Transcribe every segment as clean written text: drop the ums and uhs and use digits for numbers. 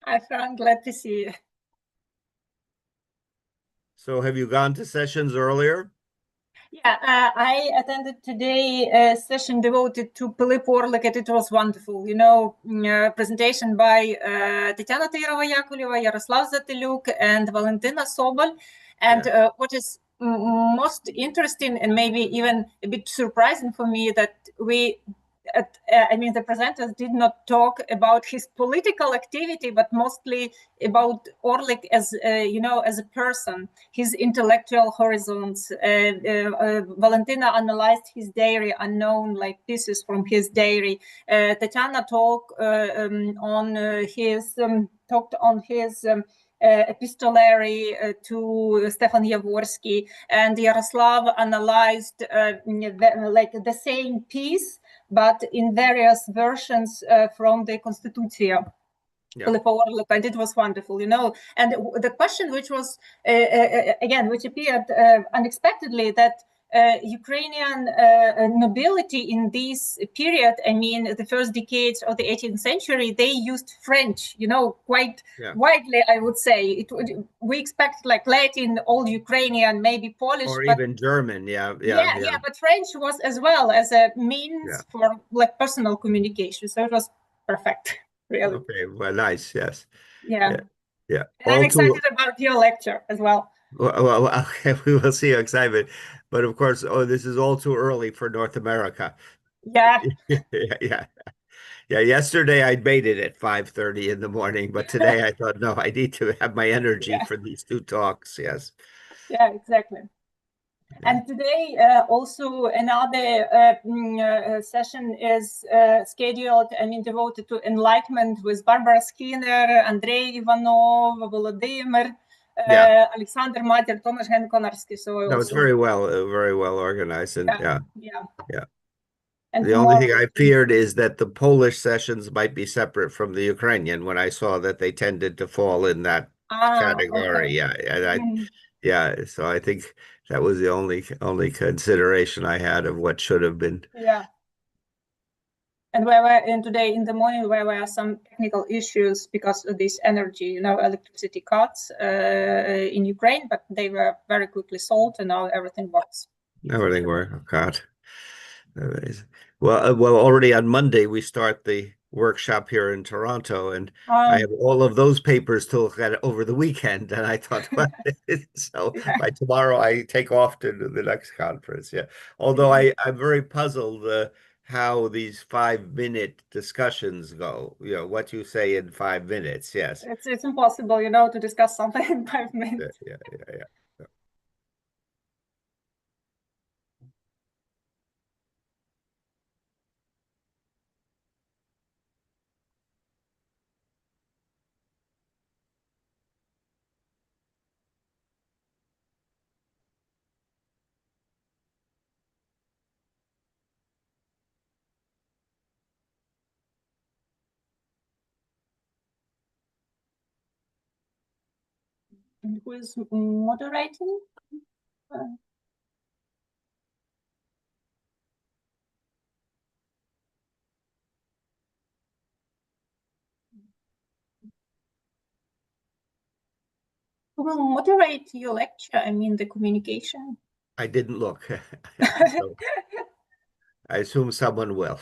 Hi, Frank. Glad to see you. So have you gone to sessions earlier? Yeah, I attended today a session devoted to Pilipo Orlik, and it was wonderful. Presentation by Tetiana Tairova-Yakuleva, Yaroslav Zateluk, and Valentina Sobol. And what is most interesting and maybe even a bit surprising for me that the presenters did not talk about his political activity, but mostly about Orlik as a person, his intellectual horizons. Valentina analyzed his diary, unknown like pieces from his diary. Tatiana talked on his epistolary to Stefan Yavorsky, and Yaroslav analyzed the same piece, but in various versions from the Constitution. Yeah. And it was wonderful, And the question, which was which appeared unexpectedly, that Ukrainian nobility in this period, the first decades of the 18th century, they used French, quite widely, I would say. We expect like Latin, Old Ukrainian, maybe Polish, or even German, but French was as well as a means for like personal communication, so it was perfect. Really. Okay, well, nice, yes. Yeah. I'm excited about your lecture as well. Well, okay, we will see your excitement. But of course, this is all too early for North America. Yeah. Yeah. Yesterday I made it at 5:30 in the morning, but today I thought, no, I need to have my energy for these two talks, yes. Yeah, exactly. And today also another session is scheduled, devoted to enlightenment with Barbara Skinner, Andrei Ivanov, Volodymyr, Alexander Mater, Tomasz Konarski. So no, it's very well organized, and yeah. And the only thing I feared is that the Polish sessions might be separate from the Ukrainian when I saw that they tended to fall in that category. Okay. So I think that was the only consideration I had of what should have been. Yeah. And today in the morning there were some technical issues because of this energy, electricity cuts in Ukraine, but they were very quickly solved, and now everything works. Everything works. Oh, God. Well, already on Monday we start the workshop here in Toronto, and I have all of those papers to look at over the weekend. And I thought, so by tomorrow I take off to the next conference. Yeah, although I'm very puzzled how these 5-minute discussions go. What you say in 5 minutes. Yes, it's impossible, to discuss something in 5 minutes. Yeah. And who is moderating? Who will moderate your lecture? The communication. I didn't look. So I assume someone will.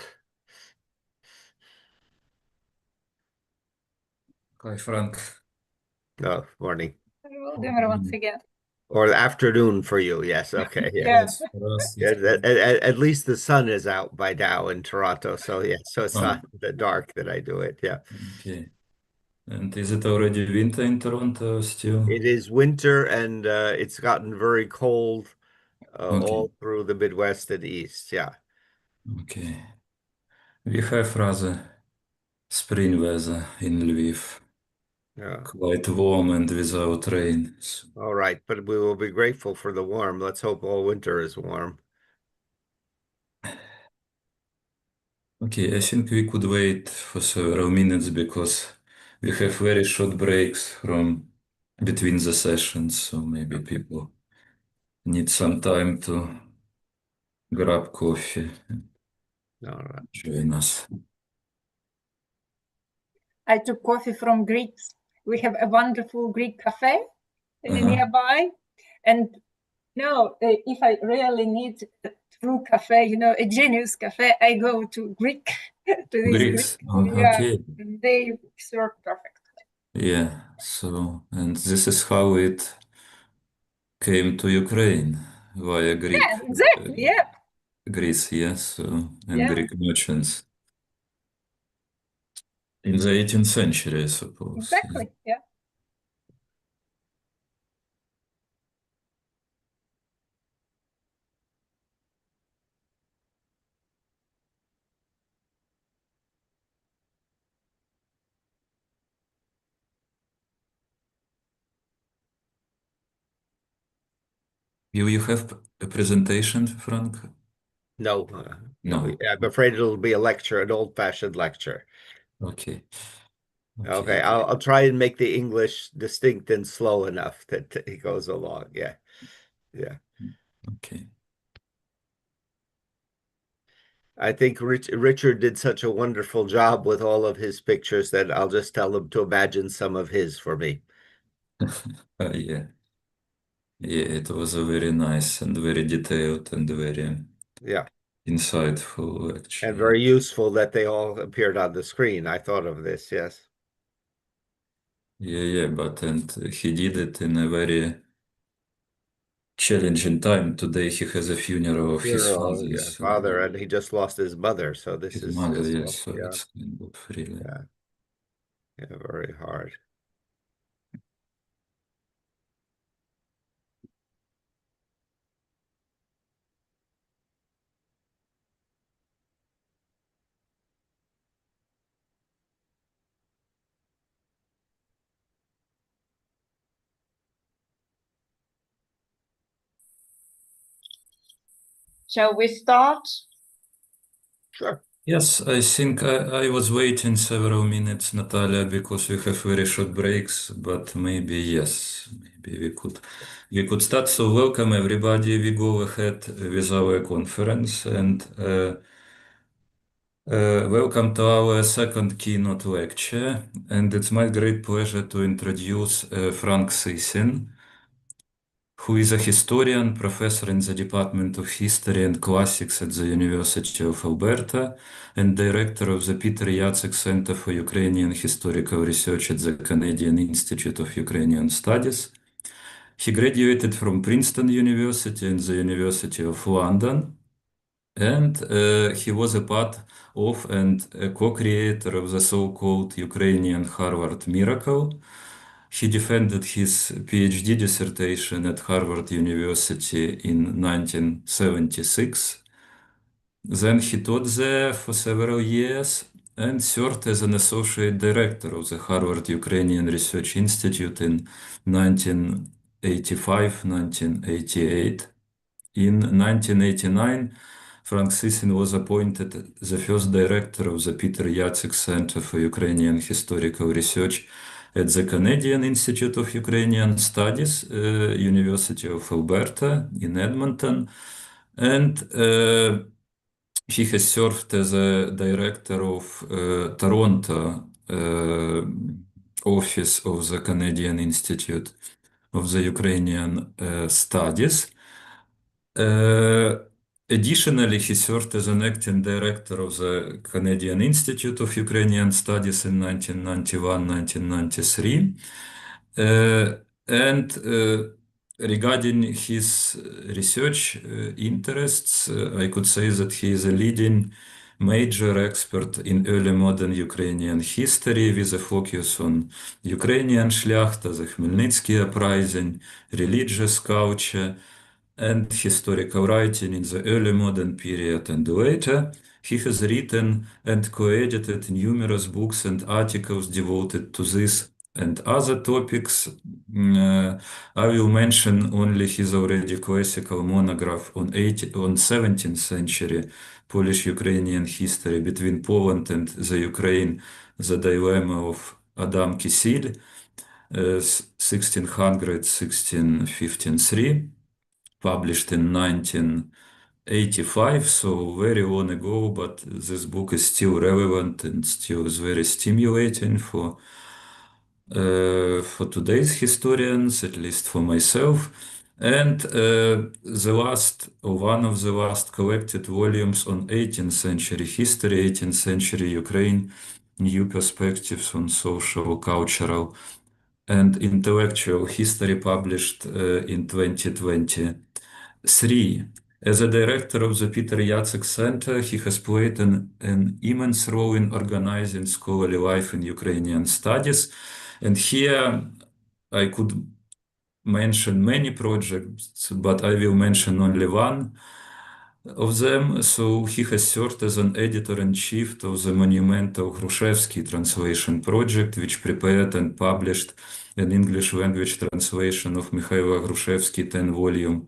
Hi, Frank. Oh, morning. Volodymyr once again. Or afternoon for you, yes. Okay, Yes, for us, at least the sun is out by now in Toronto, so so it's not the dark that I do it. Yeah. Okay. And is it already winter in Toronto still? It is winter, and it's gotten very cold all through the Midwest and East. Yeah. Okay. We have rather spring weather in Lviv. Quite warm and without rain. All right, but we will be grateful for the warm. Let's hope all winter is warm. Okay, I think we could wait for several minutes because we have very short breaks from between the sessions, so maybe people need some time to grab coffee and join us. I took coffee from Greeks. We have a wonderful Greek cafe nearby. And if I really need a true cafe, a genius cafe, I go to Greek, to this Greeks. Greek. Okay. They serve perfect. Yeah. So, and this is how it came to Ukraine via Greek. Yeah, exactly. Yeah. Greece, yes, and Yeah. Greek merchants in the 18th century, I suppose. Exactly. Yeah. You have a presentation, Frank? No, No. I'm afraid it'll be a lecture, an old-fashioned lecture. Okay. Okay, I'll try and make the English distinct and slow enough that it goes along. Yeah. Okay. I think Richard did such a wonderful job with all of his pictures that I'll just tell him to imagine some of his for me. Yeah. Yeah, it was a very nice and very detailed and very insightful, actually. And very useful that they all appeared on the screen. I thought of this, yes. Yeah, but and he did it in a very challenging time. Today he has a funeral of his father. Yeah, father, and he just lost his mother, so this his is mother, his yes, so it's kind of really. Yeah, very hard. Shall we start? Sure. Yes, I think I was waiting several minutes, Natalia, because we have very short breaks, but maybe yes, maybe we could start. So welcome everybody. We go ahead with our conference and welcome to our second keynote lecture. And it's my great pleasure to introduce Frank Sissin, who is a historian, professor in the Department of History and Classics at the University of Alberta, and director of the Peter Jacek Center for Ukrainian Historical Research at the Canadian Institute of Ukrainian Studies. He graduated from Princeton University and the University of London, and he was a part of and a co-creator of the so-called Ukrainian Harvard Miracle. He defended his PhD dissertation at Harvard University in 1976. Then he taught there for several years and served as an associate director of the Harvard Ukrainian Research Institute in 1985-1988. In 1989, Frank Sissin was appointed the first director of the Peter Jacek Center for Ukrainian Historical Research at the Canadian Institute of Ukrainian Studies, University of Alberta in Edmonton, and he has served as a director of Toronto office of the Canadian Institute of the Ukrainian Studies. Additionally, he served as an acting director of the Canadian Institute of Ukrainian Studies in 1991-1993. And regarding his research interests, I could say that he is a leading major expert in early modern Ukrainian history with a focus on Ukrainian Shlyachta, the Khmelnytsky uprising, religious culture, and historical writing in the early modern period and later. He has written and co-edited numerous books and articles devoted to this and other topics. I will mention only his already classical monograph on 17th century Polish-Ukrainian history between Poland and the Ukraine, The Dilemma of Adam Kisil, 1600-1653. Published in 19 85, so very long ago, but this book is still relevant and still is very stimulating for today's historians, at least for myself. And one of the last collected volumes on 18th century history, 18th century Ukraine, new perspectives on social, cultural, and intellectual history, published in 2023. As a director of the Peter Jacek Center, he has played an immense role in organizing scholarly life in Ukrainian studies. And here I could mention many projects, but I will mention only one of them. So he has served as an editor-in-chief of the monumental Hrushevsky translation project, which prepared and published an English language translation of Mikhailo Hrushevsky 10-volume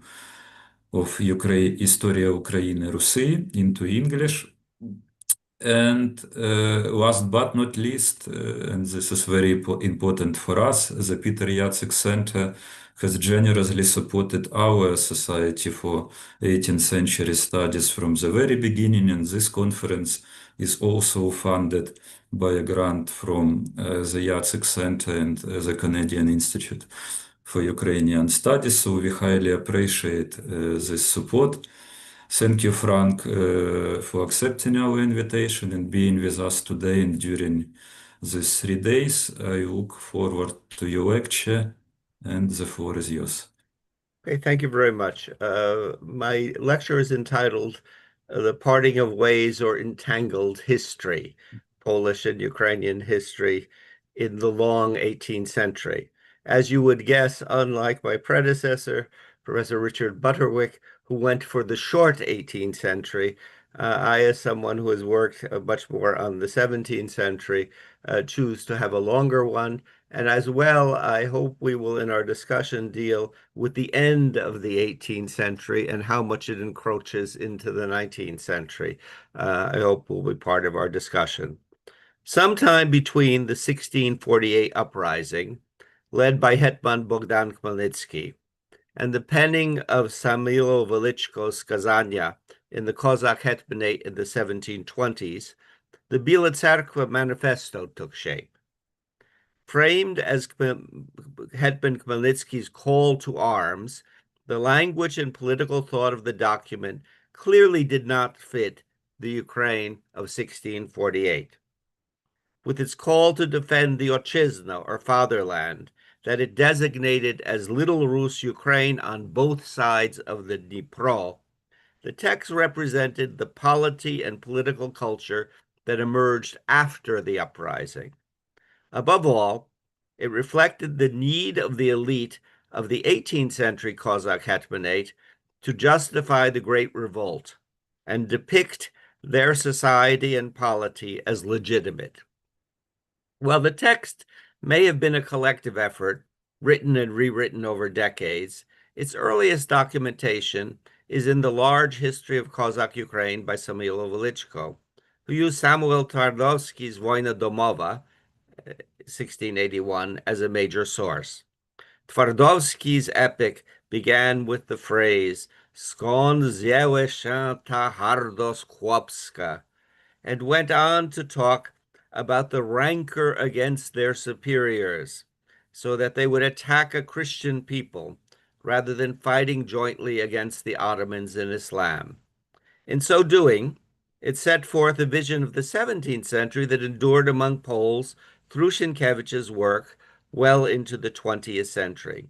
of Historia Ukrainy Rusi into English. And last but not least, and this is very important for us, the Peter Jacek Center has generously supported our Society for 18th Century Studies from the very beginning, and this conference is also funded by a grant from the Jacek Center and the Canadian Institute for Ukrainian Studies, so we highly appreciate this support. Thank you, Frank, for accepting our invitation and being with us today and during these 3 days. I look forward to your lecture, and the floor is yours. Okay, thank you very much. My lecture is entitled The Parting of Ways or Entangled History, Polish and Ukrainian History in the Long 18th Century. As you would guess, unlike my predecessor, Professor Richard Butterwick, who went for the short 18th century, I, as someone who has worked much more on the 17th century, choose to have a longer one. And as well, I hope we will, in our discussion, deal with the end of the 18th century and how much it encroaches into the 19th century. I hope will be part of our discussion. Sometime between the 1648 uprising, led by Hetman Bogdan Khmelnytsky, and the penning of Samilo Velichko's Kazania in the Cossack Hetmanate in the 1720s, the Bila Tserkva Manifesto took shape. Framed as Hetman Khmelnytsky's call to arms, the language and political thought of the document clearly did not fit the Ukraine of 1648. With its call to defend the Otchizna, or fatherland, that it designated as Little Rus Ukraine on both sides of the Dnipro, the text represented the polity and political culture that emerged after the uprising. Above all, it reflected the need of the elite of the 18th century Cossack Hetmanate to justify the Great Revolt and depict their society and polity as legitimate. While the text may have been a collective effort, written and rewritten over decades, its earliest documentation is in the large history of Cossack Ukraine by Samilo Velichko, who used Samuel Twardowski's Wojna Domova, 1681, as a major source. Twardowski's epic began with the phrase, "Skąd wzięła się ta hardość chłopska," and went on to talk about the rancor against their superiors, so that they would attack a Christian people rather than fighting jointly against the Ottomans and Islam. In so doing, it set forth a vision of the 17th century that endured among Poles through Sienkiewicz's work well into the 20th century.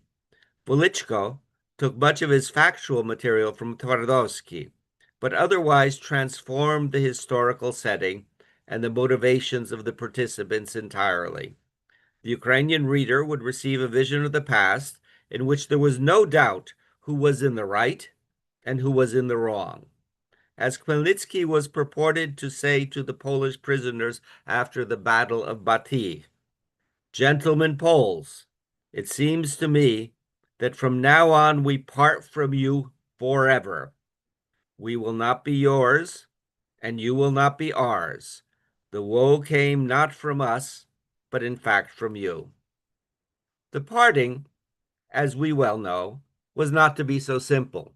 Velichko took much of his factual material from Twardowski, but otherwise transformed the historical setting and the motivations of the participants entirely. The Ukrainian reader would receive a vision of the past in which there was no doubt who was in the right and who was in the wrong. As Khmelnytsky was purported to say to the Polish prisoners after the Battle of Bati, "Gentlemen Poles, it seems to me that from now on we part from you forever. We will not be yours, and you will not be ours. The woe came not from us, but in fact from you." The parting, as we well know, was not to be so simple.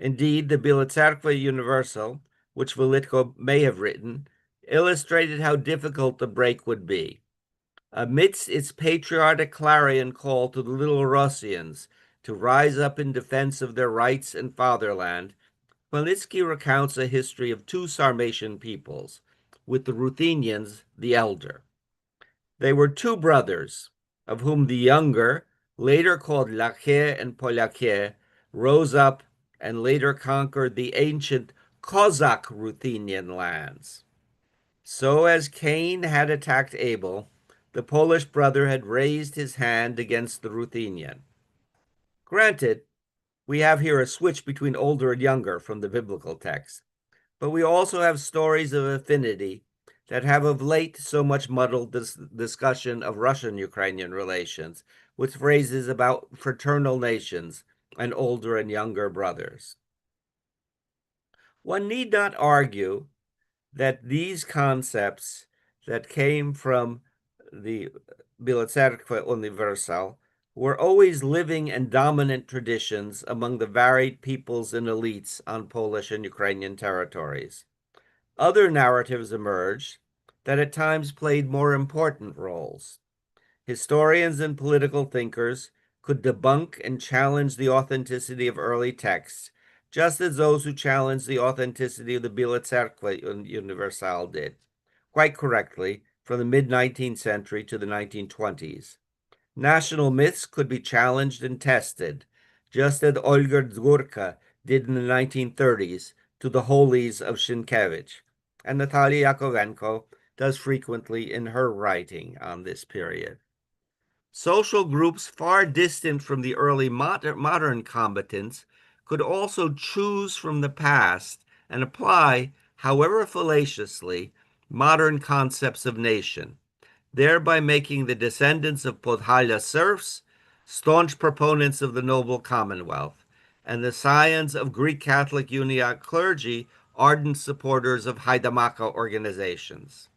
Indeed, the Biała Cerkwa Universal, which Velitko may have written, illustrated how difficult the break would be. Amidst its patriotic clarion call to the Little Russians to rise up in defense of their rights and fatherland, Chmielnicki recounts a history of two Sarmatian peoples, with the Ruthenians the elder. They were two brothers, of whom the younger, later called Lachie and Polakie, rose up and later conquered the ancient Cossack Ruthenian lands. So as Cain had attacked Abel, the Polish brother had raised his hand against the Ruthenian. Granted, we have here a switch between older and younger from the biblical text, but we also have stories of affinity that have of late so much muddled this discussion of Russian-Ukrainian relations with phrases about fraternal nations and older and younger brothers. One need not argue that these concepts that came from the Biała Cerkwa Universal were always living and dominant traditions among the varied peoples and elites on Polish and Ukrainian territories. Other narratives emerged that at times played more important roles. Historians and political thinkers could debunk and challenge the authenticity of early texts, just as those who challenged the authenticity of the Biała Cerkwa Universal did, quite correctly, from the mid-19th century to the 1920s. National myths could be challenged and tested, just as Olga Dzurka did in the 1930s to the holies of Sienkiewicz, and Natalia Yakovenko does frequently in her writing on this period. Social groups far distant from the early modern combatants could also choose from the past and apply, however fallaciously, modern concepts of nation, thereby making the descendants of Podhalia serfs staunch proponents of the noble commonwealth, and the scions of Greek Catholic Uniate clergy ardent supporters of Haidamaka organizations.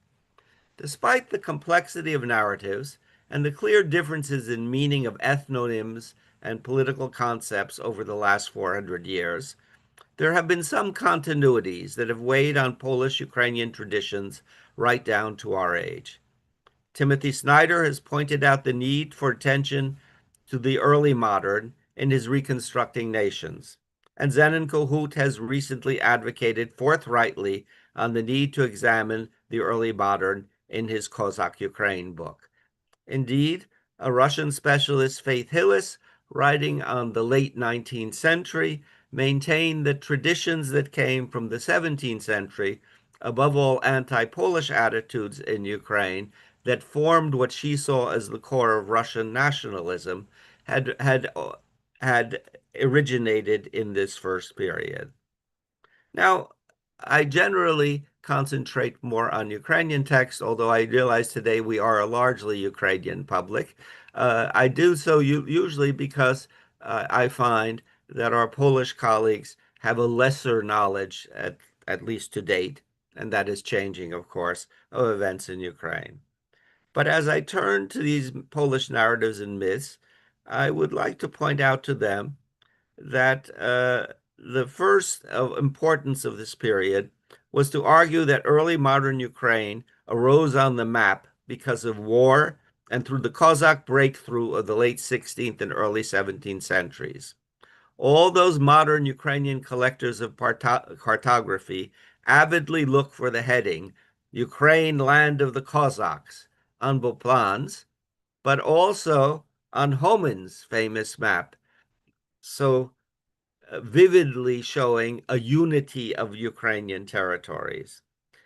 Despite the complexity of narratives and the clear differences in meaning of ethnonyms and political concepts over the last 400 years, there have been some continuities that have weighed on Polish-Ukrainian traditions right down to our age. Timothy Snyder has pointed out the need for attention to the early modern in his Reconstructing Nations, and Zenon Kohut has recently advocated forthrightly on the need to examine the early modern in his Cossack Ukraine book. Indeed, a Russian specialist, Faith Hillis, writing on the late 19th century, maintained that traditions that came from the 17th century, above all anti-Polish attitudes in Ukraine, that formed what she saw as the core of Russian nationalism, had originated in this first period. Now, I generally concentrate more on Ukrainian text, although I realize today we are a largely Ukrainian public. I do so usually because I find that our Polish colleagues have a lesser knowledge, at least to date, and that is changing, of course, of events in Ukraine. But as I turn to these Polish narratives and myths, I would like to point out to them that the first importance of this period was to argue that early modern Ukraine arose on the map because of war and through the Cossack breakthrough of the late 16th and early 17th centuries. All those modern Ukrainian collectors of cartography avidly look for the heading, Ukraine, land of the Cossacks, on Beauplans, but also on Homan's famous map, so vividly showing a unity of Ukrainian territories.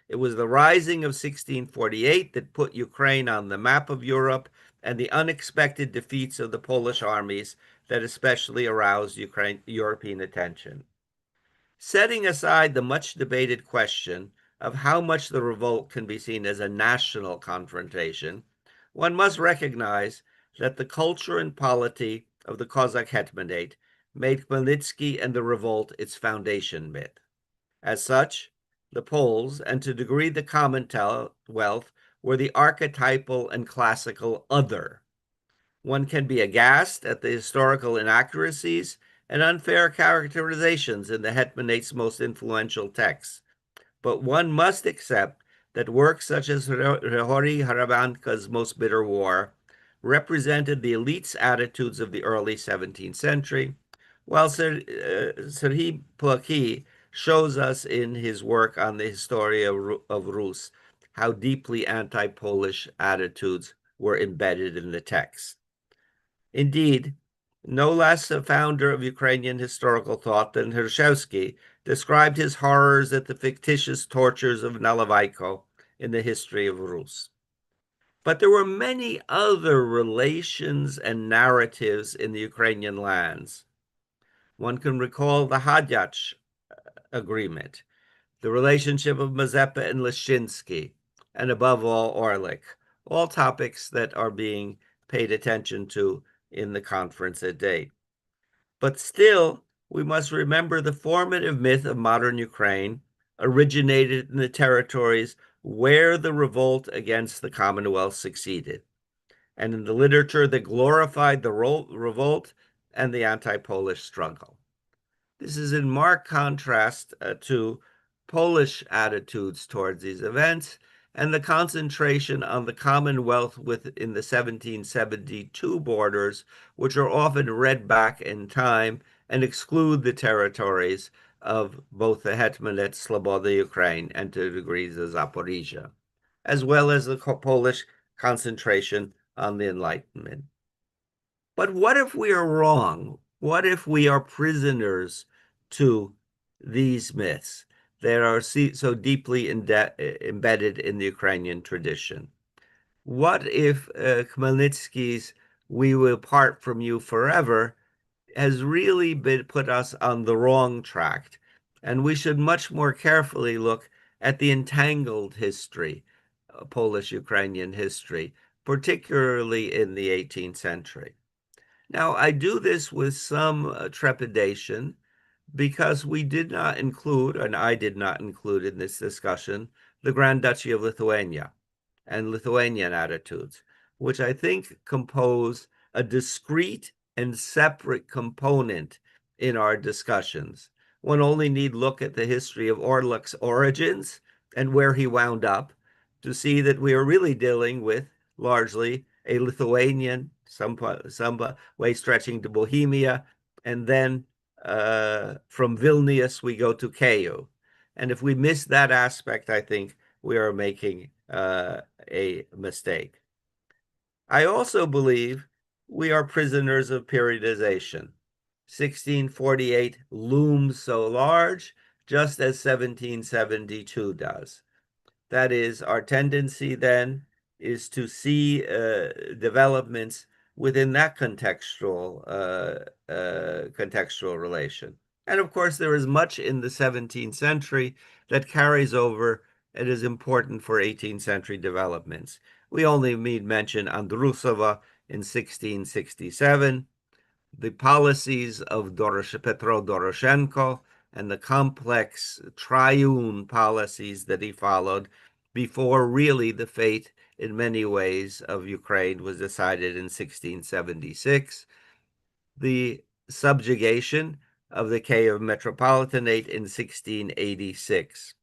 It was the rising of 1648 that put Ukraine on the map of Europe, and the unexpected defeats of the Polish armies that especially aroused European attention. Setting aside the much debated question of how much the revolt can be seen as a national confrontation, one must recognize that the culture and polity of the Cossack Hetmanate made Chmielnicki and the revolt its foundation myth. As such, the Poles, and to a degree the Commonwealth, were the archetypal and classical other. One can be aghast at the historical inaccuracies and unfair characterizations in the hetmanate's most influential texts. But one must accept that works such as Hrihori Haravanka's Most Bitter War represented the elite's attitudes of the early 17th century, while Serhii Plokhy shows us in his work on the Historia of Rus how deeply anti-Polish attitudes were embedded in the text. Indeed, no less a founder of Ukrainian historical thought than Hrushevsky described his horrors at the fictitious tortures of Nalivayko in the History of Rus. But there were many other relations and narratives in the Ukrainian lands. One can recall the Hadyach agreement, the relationship of Mazepa and Leszczynski, and above all, Orlik, all topics that are being paid attention to in the conference at date. But still, we must remember the formative myth of modern Ukraine originated in the territories where the revolt against the Commonwealth succeeded, and in the literature that glorified the revolt and the anti-Polish struggle. This is in marked contrast to Polish attitudes towards these events and the concentration on the Commonwealth within the 1772 borders, which are often read back in time and exclude the territories of both the Hetmanate Sloboda Ukraine and to degrees of Zaporizhia, as well as the Polish concentration on the Enlightenment. But what if we are wrong? What if we are prisoners to these myths that are so deeply embedded in the Ukrainian tradition? What if Khmelnytsky's "we will part from you forever" has really put us on the wrong track, and we should much more carefully look at the entangled history, Polish-Ukrainian history, particularly in the 18th century. Now, I do this with some trepidation because we did not include, and I did not include in this discussion, the Grand Duchy of Lithuania and Lithuanian attitudes, which I think compose a discrete and separate component in our discussions. One only need look at the history of Orlik's origins and where he wound up to see that we are really dealing with largely a Lithuanian, some way stretching to Bohemia, and then from Vilnius we go to Kyiv. And if we miss that aspect, I think we are making a mistake. I also believe we are prisoners of periodization. 1648 looms so large, just as 1772 does. That is, our tendency then is to see developments within that contextual relation. And of course, there is much in the 17th century that carries over and is important for 18th century developments. We only need mention Andrusova in 1667, the policies of Petro Doroshenko, and the complex triune policies that he followed before really the fate in many ways of Ukraine was decided in 1676, the subjugation of the Kyiv Metropolitanate in 1686.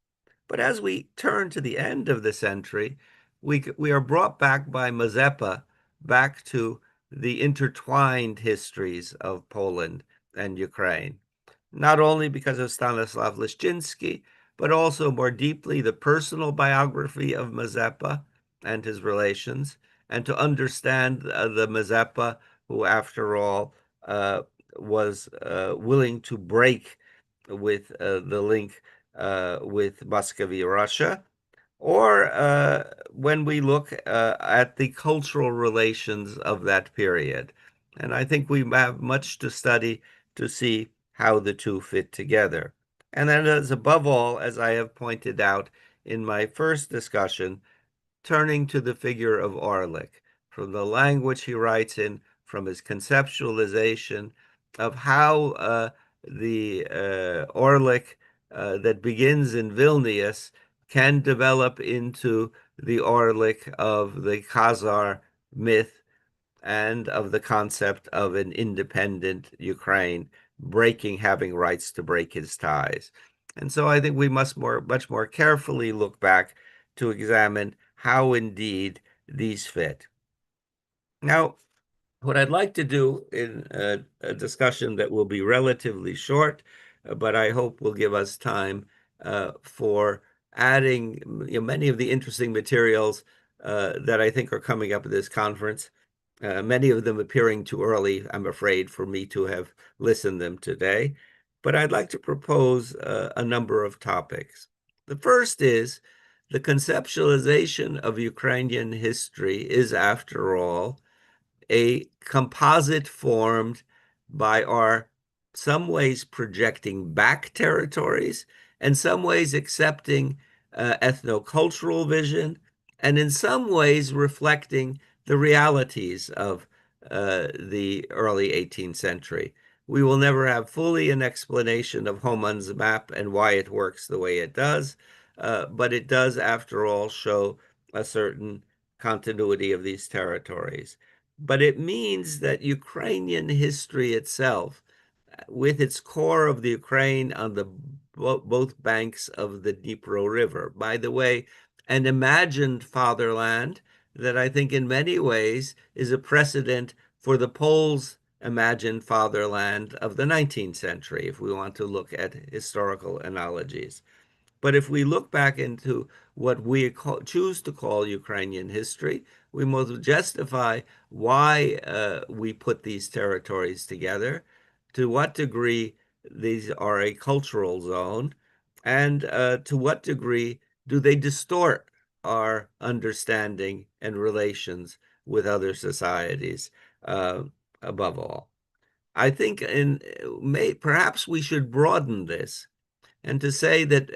But as we turn to the end of the century, we are brought back by Mazepa back to the intertwined histories of Poland and Ukraine, not only because of Stanislav Leszczynski, but also more deeply the personal biography of Mazepa and his relations, and to understand the Mazepa who, after all, was willing to break with the link with Muscovy, Russia, or when we look at the cultural relations of that period. And I think we have much to study to see how the two fit together. And then, as above all, as I have pointed out in my first discussion, turning to the figure of Orlik, from the language he writes in, from his conceptualization of how the Orlik that begins in Vilnius can develop into the Orlik of the Khazar myth and of the concept of an independent Ukraine having rights to break his ties. And so I think we must much more carefully look back to examine how indeed these fit. Now, what I'd like to do in a discussion that will be relatively short, but I hope will give us time for adding many of the interesting materials that I think are coming up at this conference, many of them appearing too early, I'm afraid, for me to have listened them today. But I'd like to propose a number of topics. The first is the conceptualization of Ukrainian history is, after all, a composite formed by our some ways projecting back territories and some ways accepting ethnocultural vision, and in some ways reflecting the realities of the early 18th century. We will never have fully an explanation of Hohmann's map and why it works the way it does, but it does, after all, show a certain continuity of these territories. But it means that Ukrainian history itself, with its core of the Ukraine on the both banks of the Dnipro River, by the way, an imagined fatherland that I think in many ways is a precedent for the Poles' imagined fatherland of the 19th century, if we want to look at historical analogies. But if we look back into what we choose to call Ukrainian history, we must justify why we put these territories together, to what degree these are a cultural zone, and to what degree do they distort our understanding and relations with other societies, above all. I think perhaps we should broaden this and to say that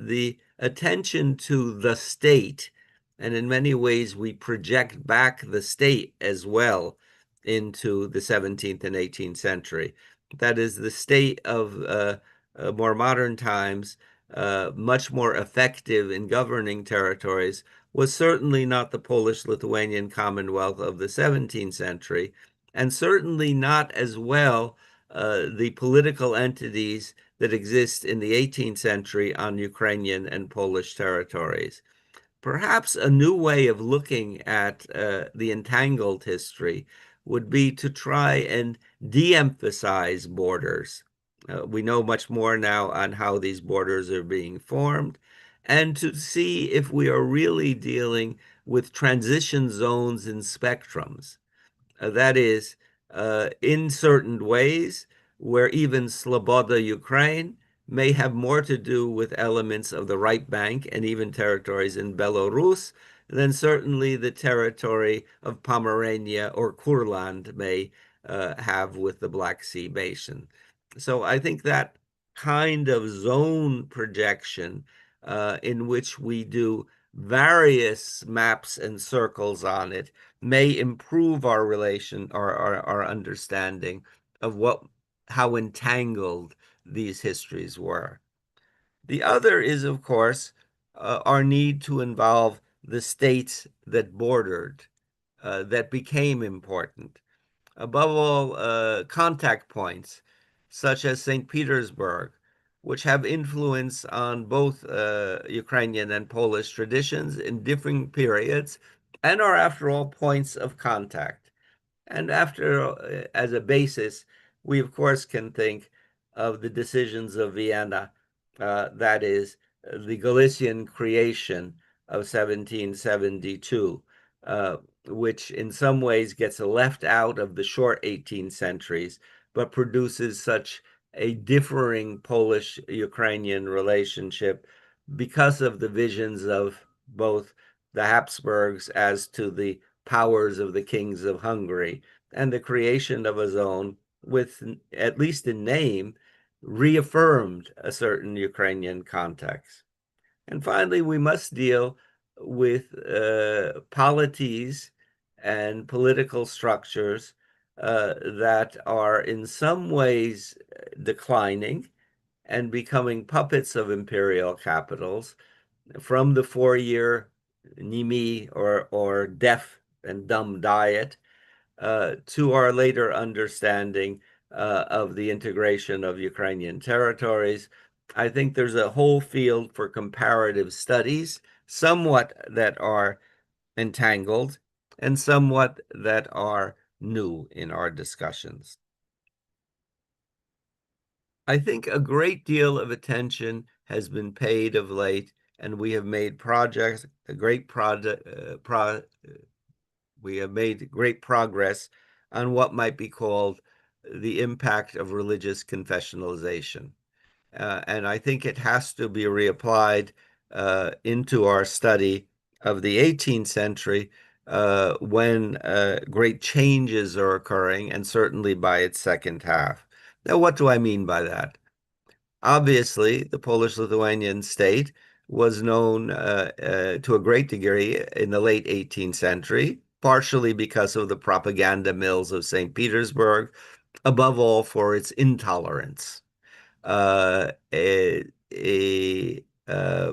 the attention to the state, and in many ways we project back the state as well into the 17th and 18th century. That is, the state of more modern times, much more effective in governing territories, was certainly not the Polish-Lithuanian Commonwealth of the 17th century, and certainly not as well the political entities that exist in the 18th century on Ukrainian and Polish territories. Perhaps a new way of looking at the entangled history would be to try and de-emphasize borders. We know much more now on how these borders are being formed, and to see if we are really dealing with transition zones and spectrums. That is, in certain ways, where even Sloboda Ukraine may have more to do with elements of the right bank and even territories in Belarus than certainly the territory of Pomerania or Kurland may have with the Black Sea Basin. So I think that kind of zone projection in which we do various maps and circles on it may improve our relation or our understanding of how entangled these histories were. The other is, of course, our need to involve the states that bordered, that became important. Above all, contact points, such as St. Petersburg, which have influence on both Ukrainian and Polish traditions in different periods, and are, after all, points of contact. And as a basis, we, of course, can think of the decisions of Vienna, that is, the Galician creation of 1772, which in some ways gets left out of the short 18th centuries, but produces such a differing Polish-Ukrainian relationship because of the visions of both the Habsburgs as to the powers of the kings of Hungary, and the creation of a zone with, at least in name, reaffirmed a certain Ukrainian context. And finally, we must deal with polities and political structures that are in some ways declining and becoming puppets of imperial capitals, from the 4-year Nimi or deaf and dumb diet to our later understanding of the integration of Ukrainian territories. I think there's a whole field for comparative studies, somewhat that are entangled and somewhat that are new in our discussions. I think a great deal of attention has been paid of late, and we have made we have made great progress on what might be called the impact of religious confessionalization. And I think it has to be reapplied into our study of the 18th century when great changes are occurring, and certainly by its second half. Now, what do I mean by that? Obviously, the Polish-Lithuanian state was known to a great degree in the late 18th century, partially because of the propaganda mills of St. Petersburg, above all for its intolerance. A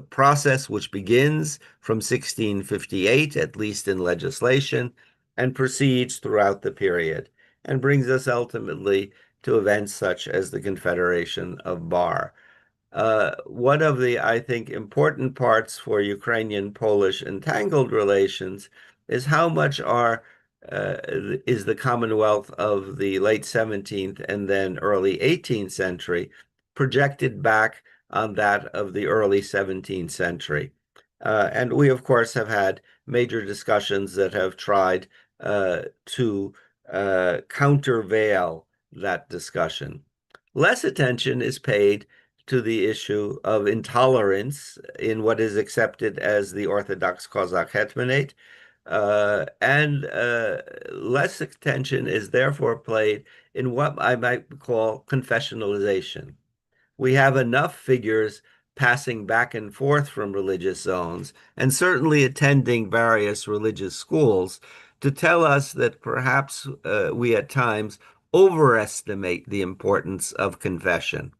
process which begins from 1658, at least in legislation, and proceeds throughout the period, and brings us ultimately to events such as the Confederation of Bar. One of the, I think, important parts for Ukrainian-Polish entangled relations is how much is the Commonwealth of the late 17th and then early 18th century projected back on that of the early 17th century. And we, of course, have had major discussions that have tried to countervail that discussion. Less attention is paid to the issue of intolerance in what is accepted as the Orthodox Cossack Hetmanate, and less attention is therefore played in what I might call confessionalization. We have enough figures passing back and forth from religious zones, and certainly attending various religious schools, to tell us that perhaps we at times overestimate the importance of confession.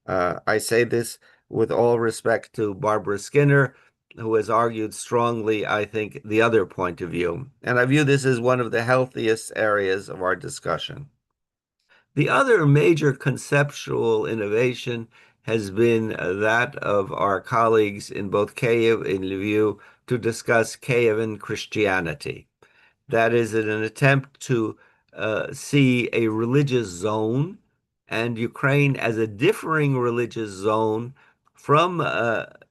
I say this with all respect to Barbara Skinner, who has argued strongly, I think, the other point of view. And I view this as one of the healthiest areas of our discussion. The other major conceptual innovation has been that of our colleagues in both Kyiv and Lviv to discuss Kievan Christianity. That is, in an attempt to see a religious zone and Ukraine as a differing religious zone from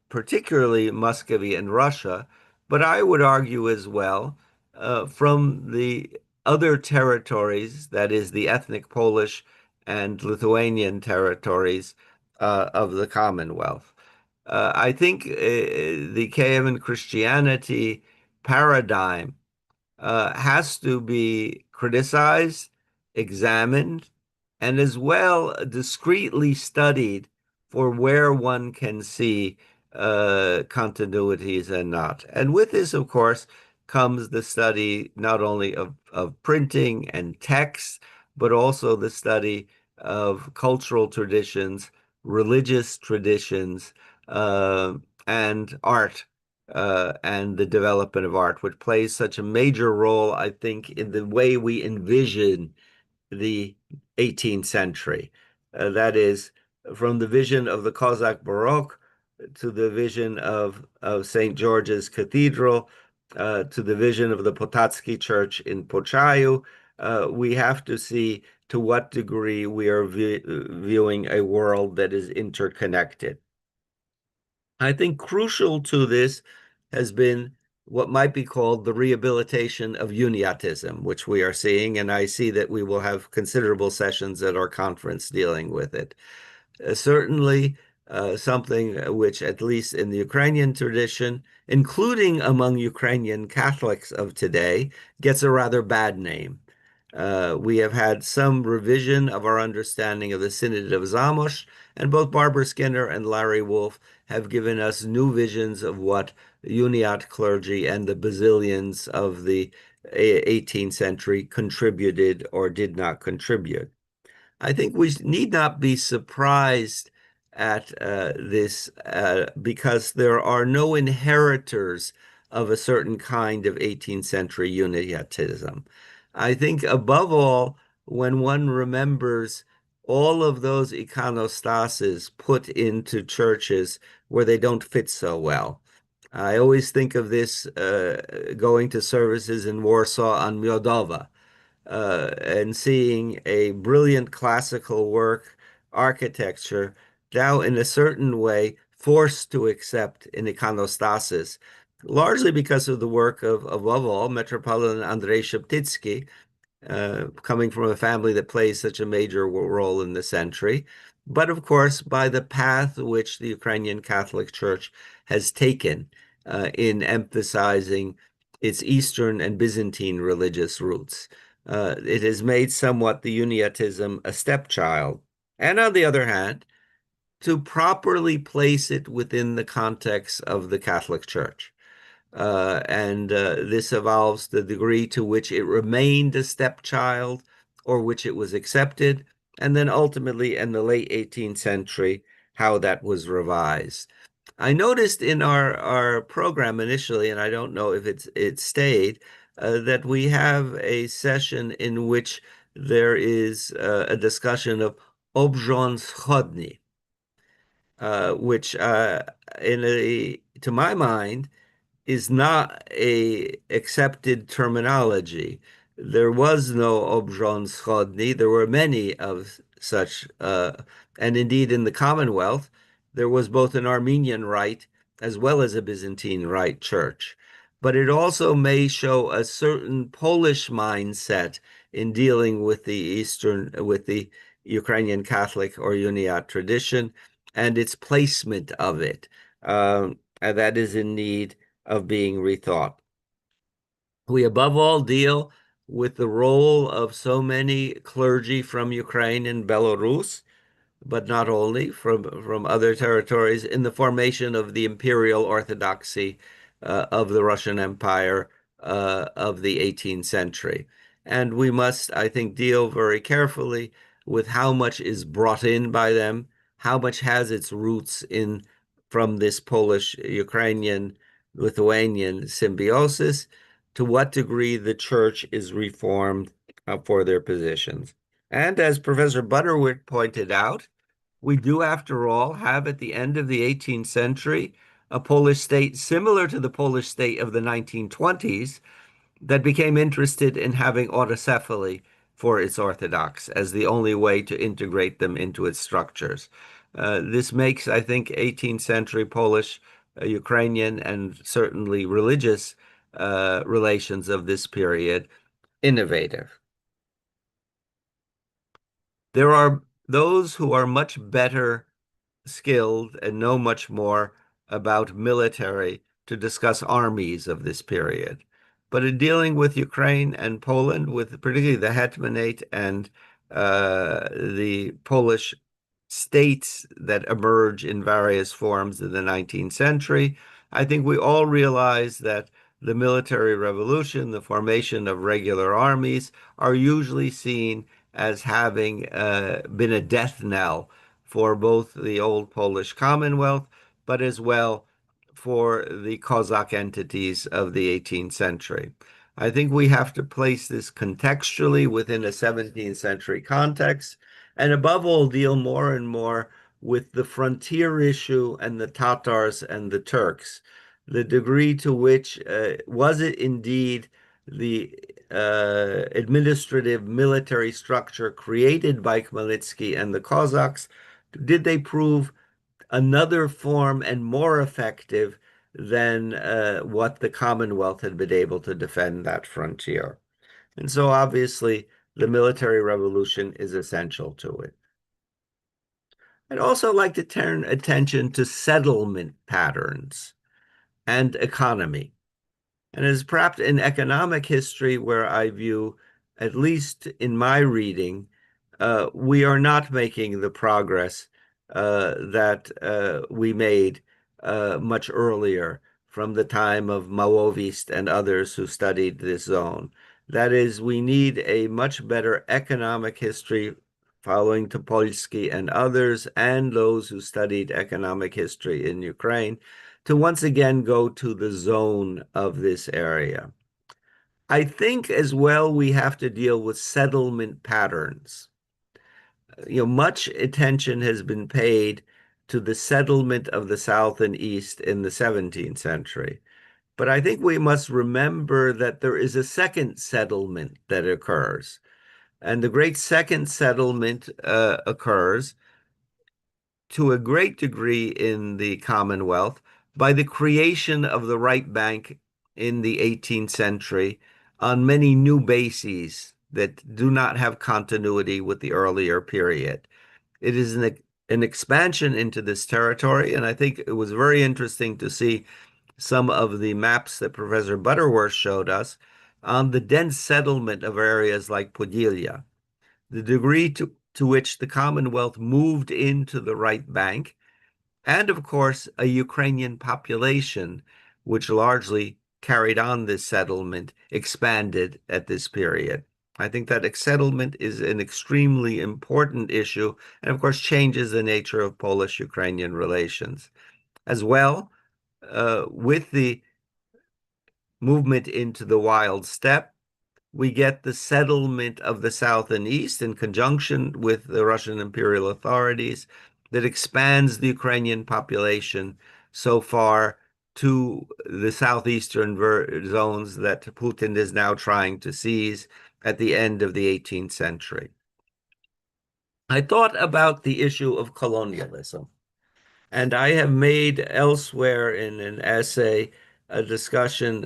particularly Muscovy and Russia, but I would argue as well from the other territories, that is the ethnic Polish and Lithuanian territories of the Commonwealth. I think the Kievan Christianity paradigm has to be criticized, examined, and as well discreetly studied for where one can see continuities and not. And with this, of course, comes the study not only of printing and text, but also the study of cultural traditions, religious traditions, and art, and the development of art, which plays such a major role, I think, in the way we envision the 18th century. That is, from the vision of the Cossack Baroque to the vision of St. George's Cathedral, to the vision of the Potatsky Church in Pochayu, we have to see to what degree we are viewing a world that is interconnected. I think crucial to this has been what might be called the rehabilitation of Uniatism, which we are seeing, and I see that we will have considerable sessions at our conference dealing with it. Certainly something which, at least in the Ukrainian tradition, including among Ukrainian Catholics of today, gets a rather bad name. We have had some revision of our understanding of the Synod of Zamość, and both Barbara Skinner and Larry Wolff have given us new visions of what Uniat clergy and the Basilians of the 18th century contributed or did not contribute. I think we need not be surprised at this because there are no inheritors of a certain kind of 18th century Uniatism. I think above all, when one remembers all of those iconostases put into churches where they don't fit so well. I always think of this going to services in Warsaw on Miodowa and seeing a brilliant classical work, architecture, now in a certain way forced to accept an iconostasis, largely because of the work of, above all, Metropolitan Andrzej Szeptycki, coming from a family that plays such a major role in the century, but of course by the path which the Ukrainian Catholic Church has taken in emphasizing its Eastern and Byzantine religious roots. It has made somewhat the Uniatism a stepchild. And on the other hand, to properly place it within the context of the Catholic Church. This involves the degree to which it remained a stepchild or which it was accepted, and then ultimately in the late 18th century, how that was revised. I noticed in our program initially, and I don't know if it stayed, that we have a session in which there is a discussion of Obrząd Wschodni, which to my mind, is not a accepted terminology. There was no Obrząd Wschodni. There were many of such, and indeed in the Commonwealth, there was both an Armenian Rite as well as a Byzantine Rite church. But it also may show a certain Polish mindset in dealing with the Ukrainian Catholic or Uniat tradition and its placement of it. And that is in need of being rethought. We above all deal with the role of so many clergy from Ukraine and Belarus, but not only from other territories, in the formation of the imperial orthodoxy of the Russian Empire of the 18th century. And we must, I think, deal very carefully with how much is brought in by them, how much has its roots from this Polish-Ukrainian Lithuanian symbiosis, to what degree the church is reformed for their positions. And as Professor Butterworth pointed out, we do, after all, have at the end of the 18th century a Polish state similar to the Polish state of the 1920s that became interested in having autocephaly for its Orthodox as the only way to integrate them into its structures. This makes, I think, 18th century Polish, Ukrainian, and certainly religious relations of this period innovative. There are those who are much better skilled and know much more about military to discuss armies of this period. But in dealing with Ukraine and Poland, with particularly the Hetmanate and the Polish states that emerge in various forms in the 19th century, I think we all realize that the military revolution, the formation of regular armies, are usually seen as having been a death knell for both the old Polish Commonwealth, but as well for the Cossack entities of the 18th century. I think we have to place this contextually within a 17th century context, and above all, deal more and more with the frontier issue and the Tatars and the Turks. The degree to which was it indeed the administrative military structure created by Khmelnytsky and the Cossacks? Did they prove another form and more effective than what the Commonwealth had been able to defend that frontier? And so obviously the military revolution is essential to it. I'd also like to turn attention to settlement patterns and economy. And as perhaps in economic history, where I view, at least in my reading, we are not making the progress that we made much earlier from the time of Małowist and others who studied this zone. That is, we need a much better economic history following Topolsky and others, and those who studied economic history in Ukraine, to once again go to the zone of this area. I think as well we have to deal with settlement patterns. much attention has been paid to the settlement of the South and East in the 17th century. But I think we must remember that there is a second settlement that occurs. And the great second settlement occurs to a great degree in the Commonwealth by the creation of the right bank in the 18th century on many new bases that do not have continuity with the earlier period. It is an expansion into this territory, and I think it was very interesting to see some of the maps that Professor Butterworth showed us on the dense settlement of areas like Podillia, the degree to which the Commonwealth moved into the right bank, and of course, a Ukrainian population, which largely carried on this settlement, expanded at this period. I think that settlement is an extremely important issue, and of course, changes the nature of Polish-Ukrainian relations. As well, with the movement into the wild steppe, we get the settlement of the South and East in conjunction with the Russian imperial authorities that expands the Ukrainian population so far to the southeastern zones that Putin is now trying to seize at the end of the 18th century. I thought about the issue of colonialism, and I have made elsewhere in an essay a discussion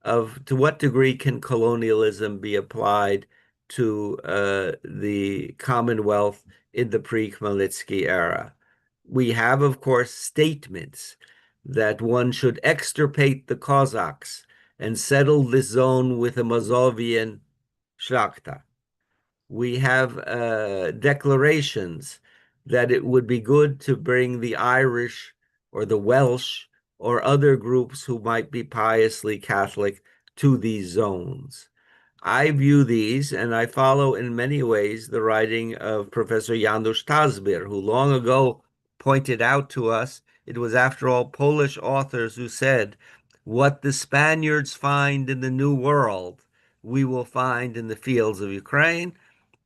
of to what degree can colonialism be applied to the Commonwealth in the pre-Khmelnytsky era. We have, of course, statements that one should extirpate the Cossacks and settle this zone with a Mazovian Shlachta. We have declarations that it would be good to bring the Irish or the Welsh or other groups who might be piously Catholic to these zones. I view these, and I follow in many ways the writing of Professor Janusz Tazbir, who long ago pointed out to us it was, after all, Polish authors who said, "What the Spaniards find in the New World, we will find in the fields of Ukraine,"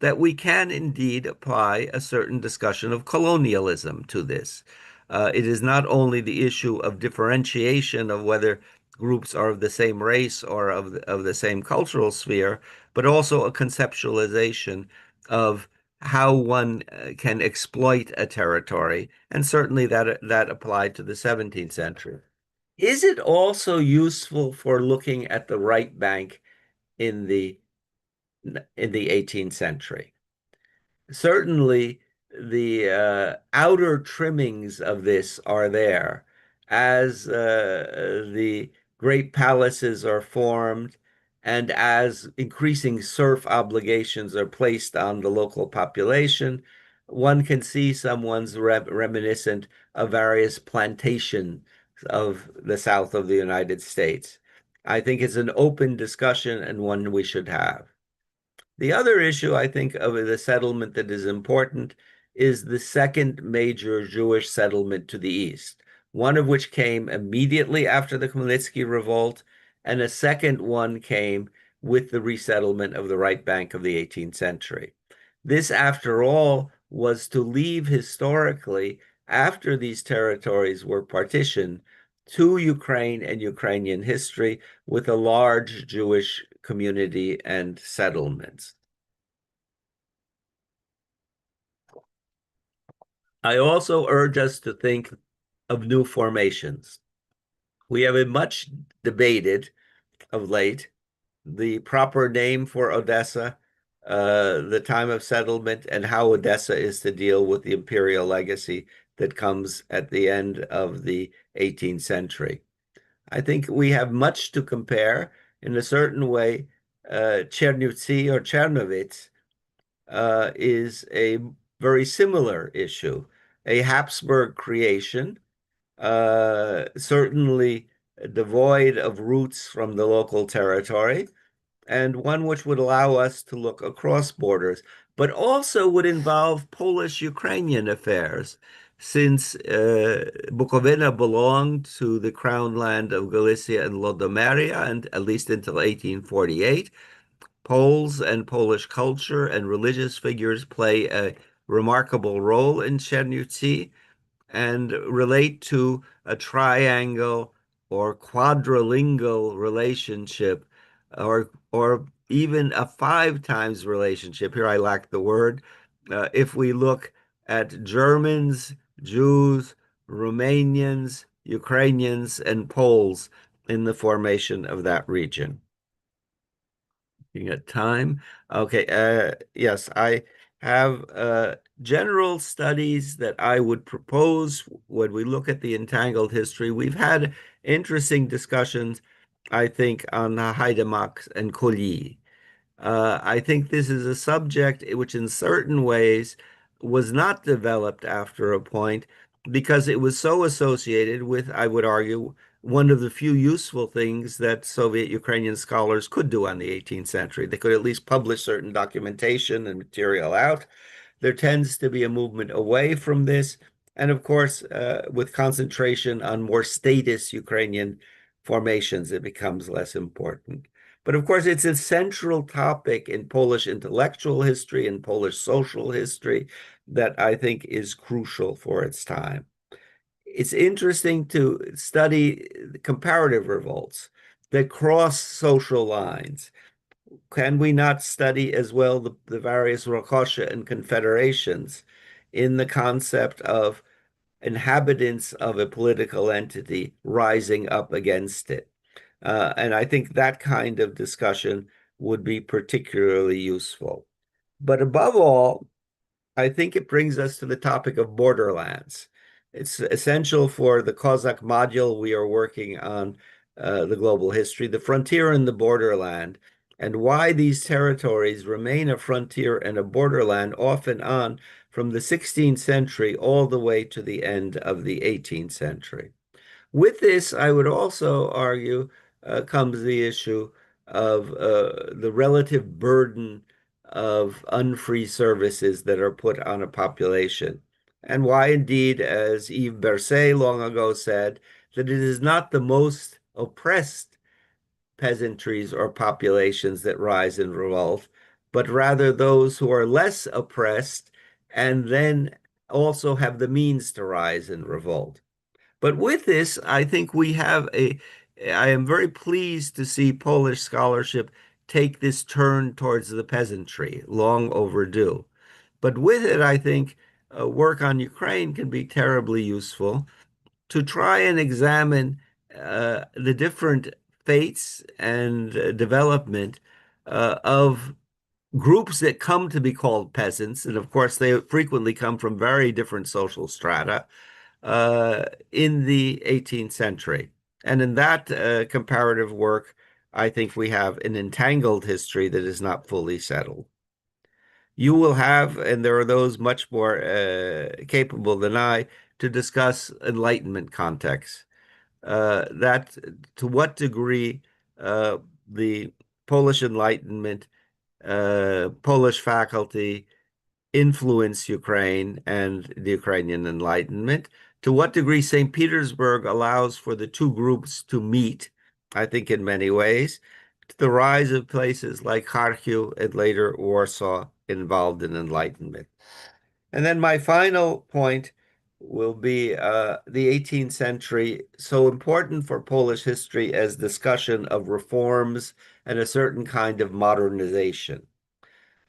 that we can indeed apply a certain discussion of colonialism to this. It is not only the issue of differentiation of whether groups are of the same race or of the same cultural sphere, but also a conceptualization of how one can exploit a territory, and certainly that applied to the 17th century. Is it also useful for looking at the right bank in the 18th century? Certainly, the outer trimmings of this are there as the great palaces are formed and as increasing serf obligations are placed on the local population. One can see someone's reminiscent of various plantations of the south of the United States. I think it's an open discussion and one we should have. The other issue, I think, of the settlement that is important is the second major Jewish settlement to the east, one of which came immediately after the Khmelnytsky revolt, and a second one came with the resettlement of the right bank of the 18th century. This, after all, was to leave historically, after these territories were partitioned, to Ukraine and Ukrainian history with a large Jewish community and settlements. I also urge us to think of new formations. We have been much debated of late the proper name for Odessa, the time of settlement, and how Odessa is to deal with the imperial legacy that comes at the end of the 18th century. I think we have much to compare. In a certain way, Chernivtsi or Chernovitz is a very similar issue, a Habsburg creation, certainly devoid of roots from the local territory, and one which would allow us to look across borders, but also would involve Polish-Ukrainian affairs, since Bukovina belonged to the crown land of Galicia and Lodomeria, and at least until 1848. Poles and Polish culture and religious figures play a remarkable role in Chernivtsi and relate to a triangle or quadrilingual relationship or even a 5 times relationship. Here I lack the word. If we look at Germans, Jews, Romanians, Ukrainians, and Poles in the formation of that region. You got time? Okay, yes, I have general studies that I would propose when we look at the entangled history. We've had interesting discussions, I think, on Haidamaks and Colli. I think this is a subject which in certain ways was not developed after a point because it was so associated with, I would argue, one of the few useful things that Soviet Ukrainian scholars could do on the 18th century. They could at least publish certain documentation and material out. There tends to be a movement away from this. And of course, with concentration on more statist Ukrainian formations, it becomes less important. But of course, it's a central topic in Polish intellectual history and Polish social history that I think is crucial for its time. It's interesting to study comparative revolts that cross social lines. Can we not study as well the various Rokosze and confederations in the concept of inhabitants of a political entity rising up against it? And I think that kind of discussion would be particularly useful. But above all, I think it brings us to the topic of borderlands. It's essential for the Cossack module we are working on, the global history, the frontier and the borderland, and why these territories remain a frontier and a borderland off and on from the 16th century all the way to the end of the 18th century. With this, I would also argue, comes the issue of the relative burden of unfree services that are put on a population, and why indeed, as Yves Berset long ago said, that it is not the most oppressed peasantries or populations that rise in revolt, but rather those who are less oppressed and then also have the means to rise in revolt. But with this, I think I am very pleased to see Polish scholarship take this turn towards the peasantry, long overdue. But with it, I think work on Ukraine can be terribly useful to try and examine the different fates and development of groups that come to be called peasants. And of course, they frequently come from very different social strata in the 18th century. And in that comparative work, I think we have an entangled history that is not fully settled. You will have, and there are those much more capable than I, to discuss Enlightenment contexts. That to what degree the Polish Enlightenment, Polish faculty influence Ukraine and the Ukrainian Enlightenment, to what degree St. Petersburg allows for the two groups to meet, I think in many ways, the rise of places like Kharkiv and later Warsaw involved in Enlightenment. And then my final point will be the 18th century, so important for Polish history as discussion of reforms and a certain kind of modernization.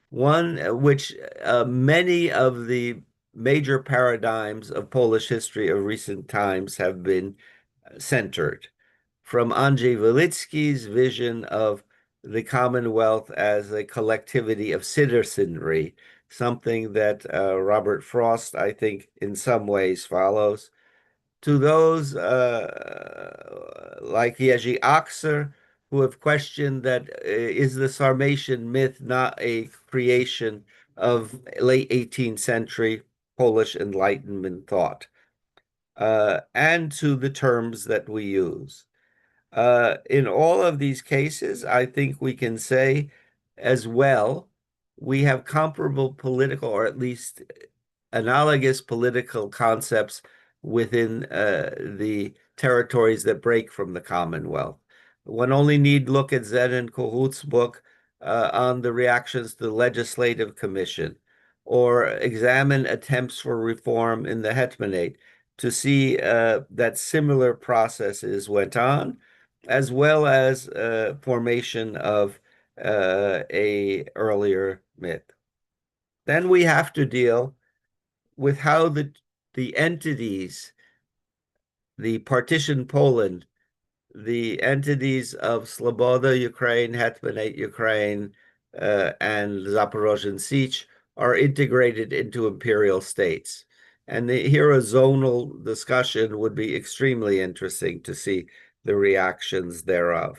One which many of the major paradigms of Polish history of recent times have been centered. From Andrzej Walicki's vision of the Commonwealth as a collectivity of citizenry, something that Robert Frost, I think, in some ways follows, to those like Jerzy Akser, who have questioned that is the Sarmatian myth not a creation of late 18th century Polish Enlightenment thought, and to the terms that we use. In all of these cases, I think we can say as well, we have comparable political, or at least analogous political concepts within the territories that break from the Commonwealth. One only need look at Zen and Kohut's book on the reactions to the Legislative Commission, or examine attempts for reform in the Hetmanate to see that similar processes went on, as well as formation of a earlier myth. Then we have to deal with how the entities, the partitioned Poland, the entities of Sloboda Ukraine, Hetmanate Ukraine, and Zaporozhian Sich are integrated into imperial states. And here a zonal discussion would be extremely interesting to see the reactions thereof.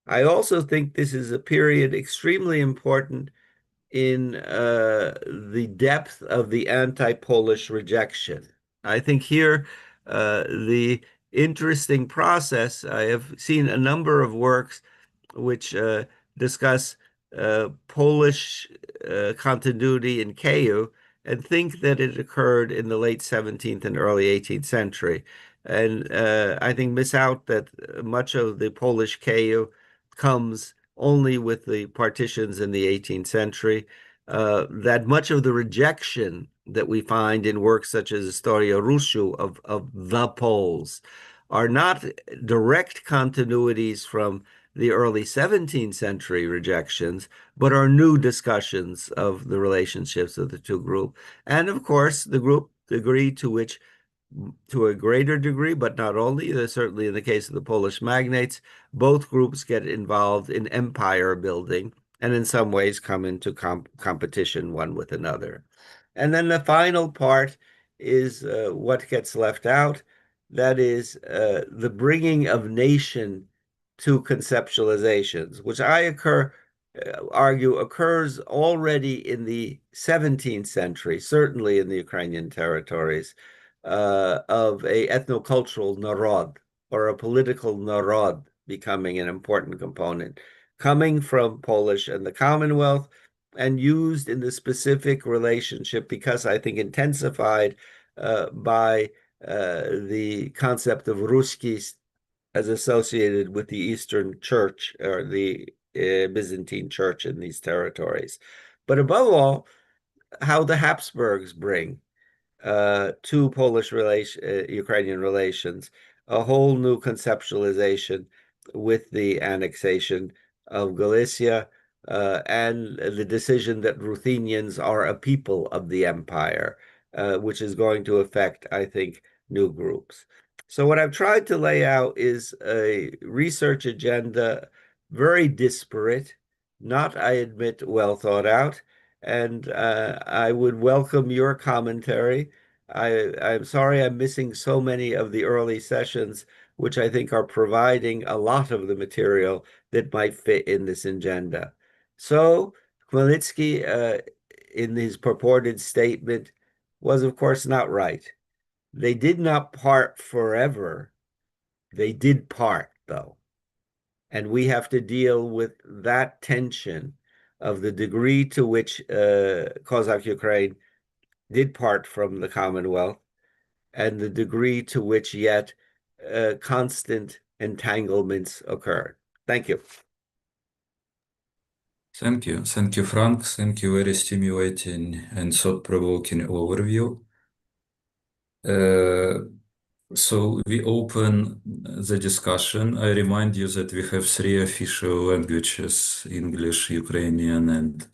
I also think this is a period extremely important in the depth of the anti-Polish rejection. I think here the interesting process, I have seen a number of works which discuss Polish continuity in Kyiv and think that it occurred in the late 17th and early 18th century. And I think miss out that much of the Polish Kyiv comes only with the partitions in the 18th century, that much of the rejection that we find in works such as Historia Rusyu of the Poles are not direct continuities from the early 17th century rejections, but are new discussions of the relationships of the two groups. And of course, the degree to which, to a greater degree, but not only, certainly in the case of the Polish magnates, both groups get involved in empire building and in some ways come into competition one with another. And then the final part is what gets left out, that is the bringing of nation to conceptualizations, which I argue occurs already in the 17th century, certainly in the Ukrainian territories, of a ethnocultural narod or a political narod becoming an important component, coming from Polish and the Commonwealth and used in the specific relationship, because I think intensified by the concept of Ruskis as associated with the Eastern Church or the Byzantine Church in these territories. But above all, how the Habsburgs bring to Polish-Ukrainian relations a whole new conceptualization with the annexation of Galicia and the decision that Ruthenians are a people of the empire, which is going to affect, I think, new groups. So what I've tried to lay out is a research agenda, very disparate, not, I admit, well thought out, and I would welcome your commentary. I'm sorry I'm missing so many of the early sessions, which I think are providing a lot of the material that might fit in this agenda. So Khmelnytsky, in his purported statement, was of course not right. They did not part forever. They did part, though. And we have to deal with that tension of the degree to which Cossack Ukraine did part from the Commonwealth and the degree to which yet constant entanglements occurred. Thank you. Thank you. Thank you, Frank. Thank you. Very stimulating and thought-provoking overview. So we open the discussion. I remind you that we have 3 official languages, English, Ukrainian, and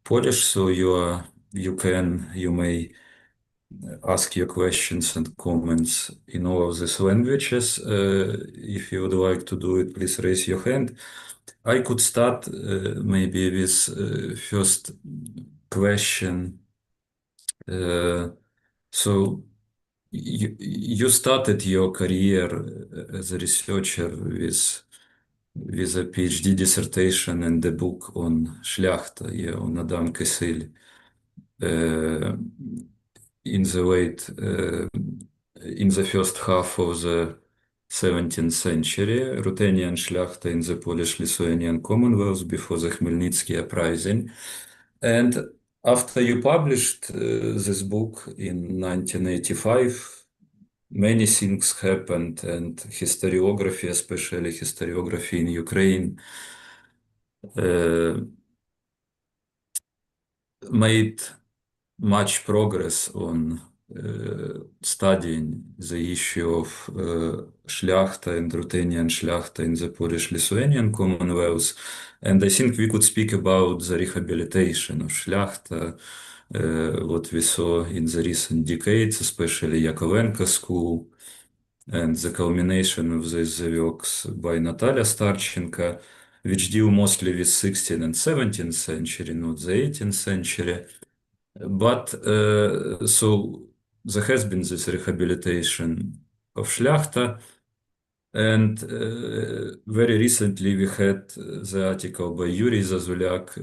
Polish. So you may ask your questions and comments in all of these languages. If you would like to do it, please raise your hand. I could start maybe with first question. So you started your career as a researcher with a PhD dissertation and the book on Шляхта, on Adam Kessil, in the first half of the 17th century, Ruthenian Szlachta in the Polish-Lithuanian Commonwealth before the Khmelnytsky uprising. And after you published this book in 1985, many things happened, and historiography, especially historiography in Ukraine, made much progress on studying the issue of Szlachta and Ruthenian Szlachta in the Polish-Lithuanian Commonwealth. And I think we could speak about the rehabilitation of Szlachta, what we saw in the recent decades, especially Yakovenko School, and the culmination of these works by Natalia Starchenko, which deal mostly with 16th and 17th century, not the 18th century. But so there has been this rehabilitation of Szlachta, and very recently we had the article by Yuri Zazulyak,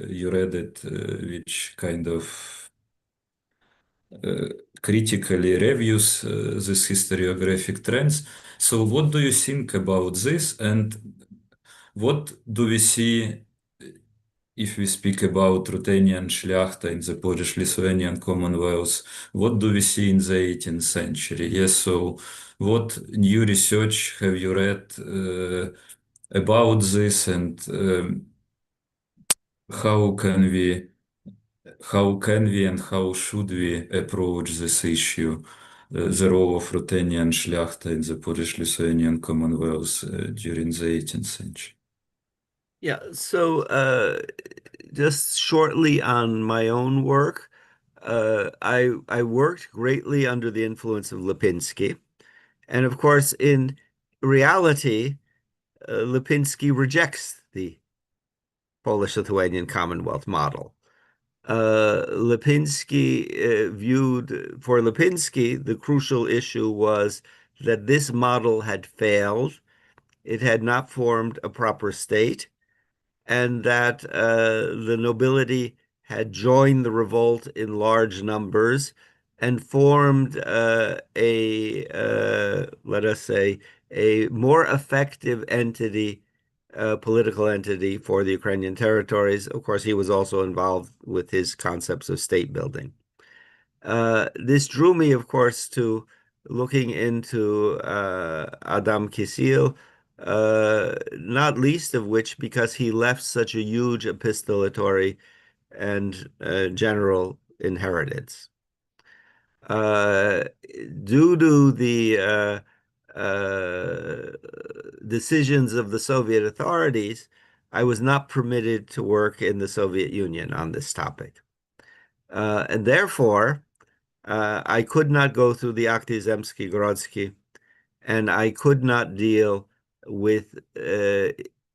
you read it, which kind of critically reviews this historiographic trends. So what do you think about this, and what do we see if we speak about Ruthenian Szlachta in the Polish-Lithuanian Commonwealth? What do we see in the 18th century? Yes, so what new research have you read about this, and how can we and how should we approach this issue, the role of Ruthenian Szlachta in the Polish-Lithuanian Commonwealth during the 18th century? Yeah, so just shortly on my own work, I worked greatly under the influence of Lipinski. And of course, in reality, Lipinski rejects the Polish-Lithuanian Commonwealth model. Lipinski for Lipinski, the crucial issue was that this model had failed. It had not formed a proper state, and that the nobility had joined the revolt in large numbers and formed let us say, a more effective entity, political entity for the Ukrainian territories. Of course, he was also involved with his concepts of state building. This drew me, of course, to looking into Adam Kisil, not least of which because he left such a huge epistolatory and general inheritance. Due to the decisions of the Soviet authorities, I was not permitted to work in the Soviet Union on this topic. And therefore, I could not go through the Akty Zemsky Grodzki, and I could not deal with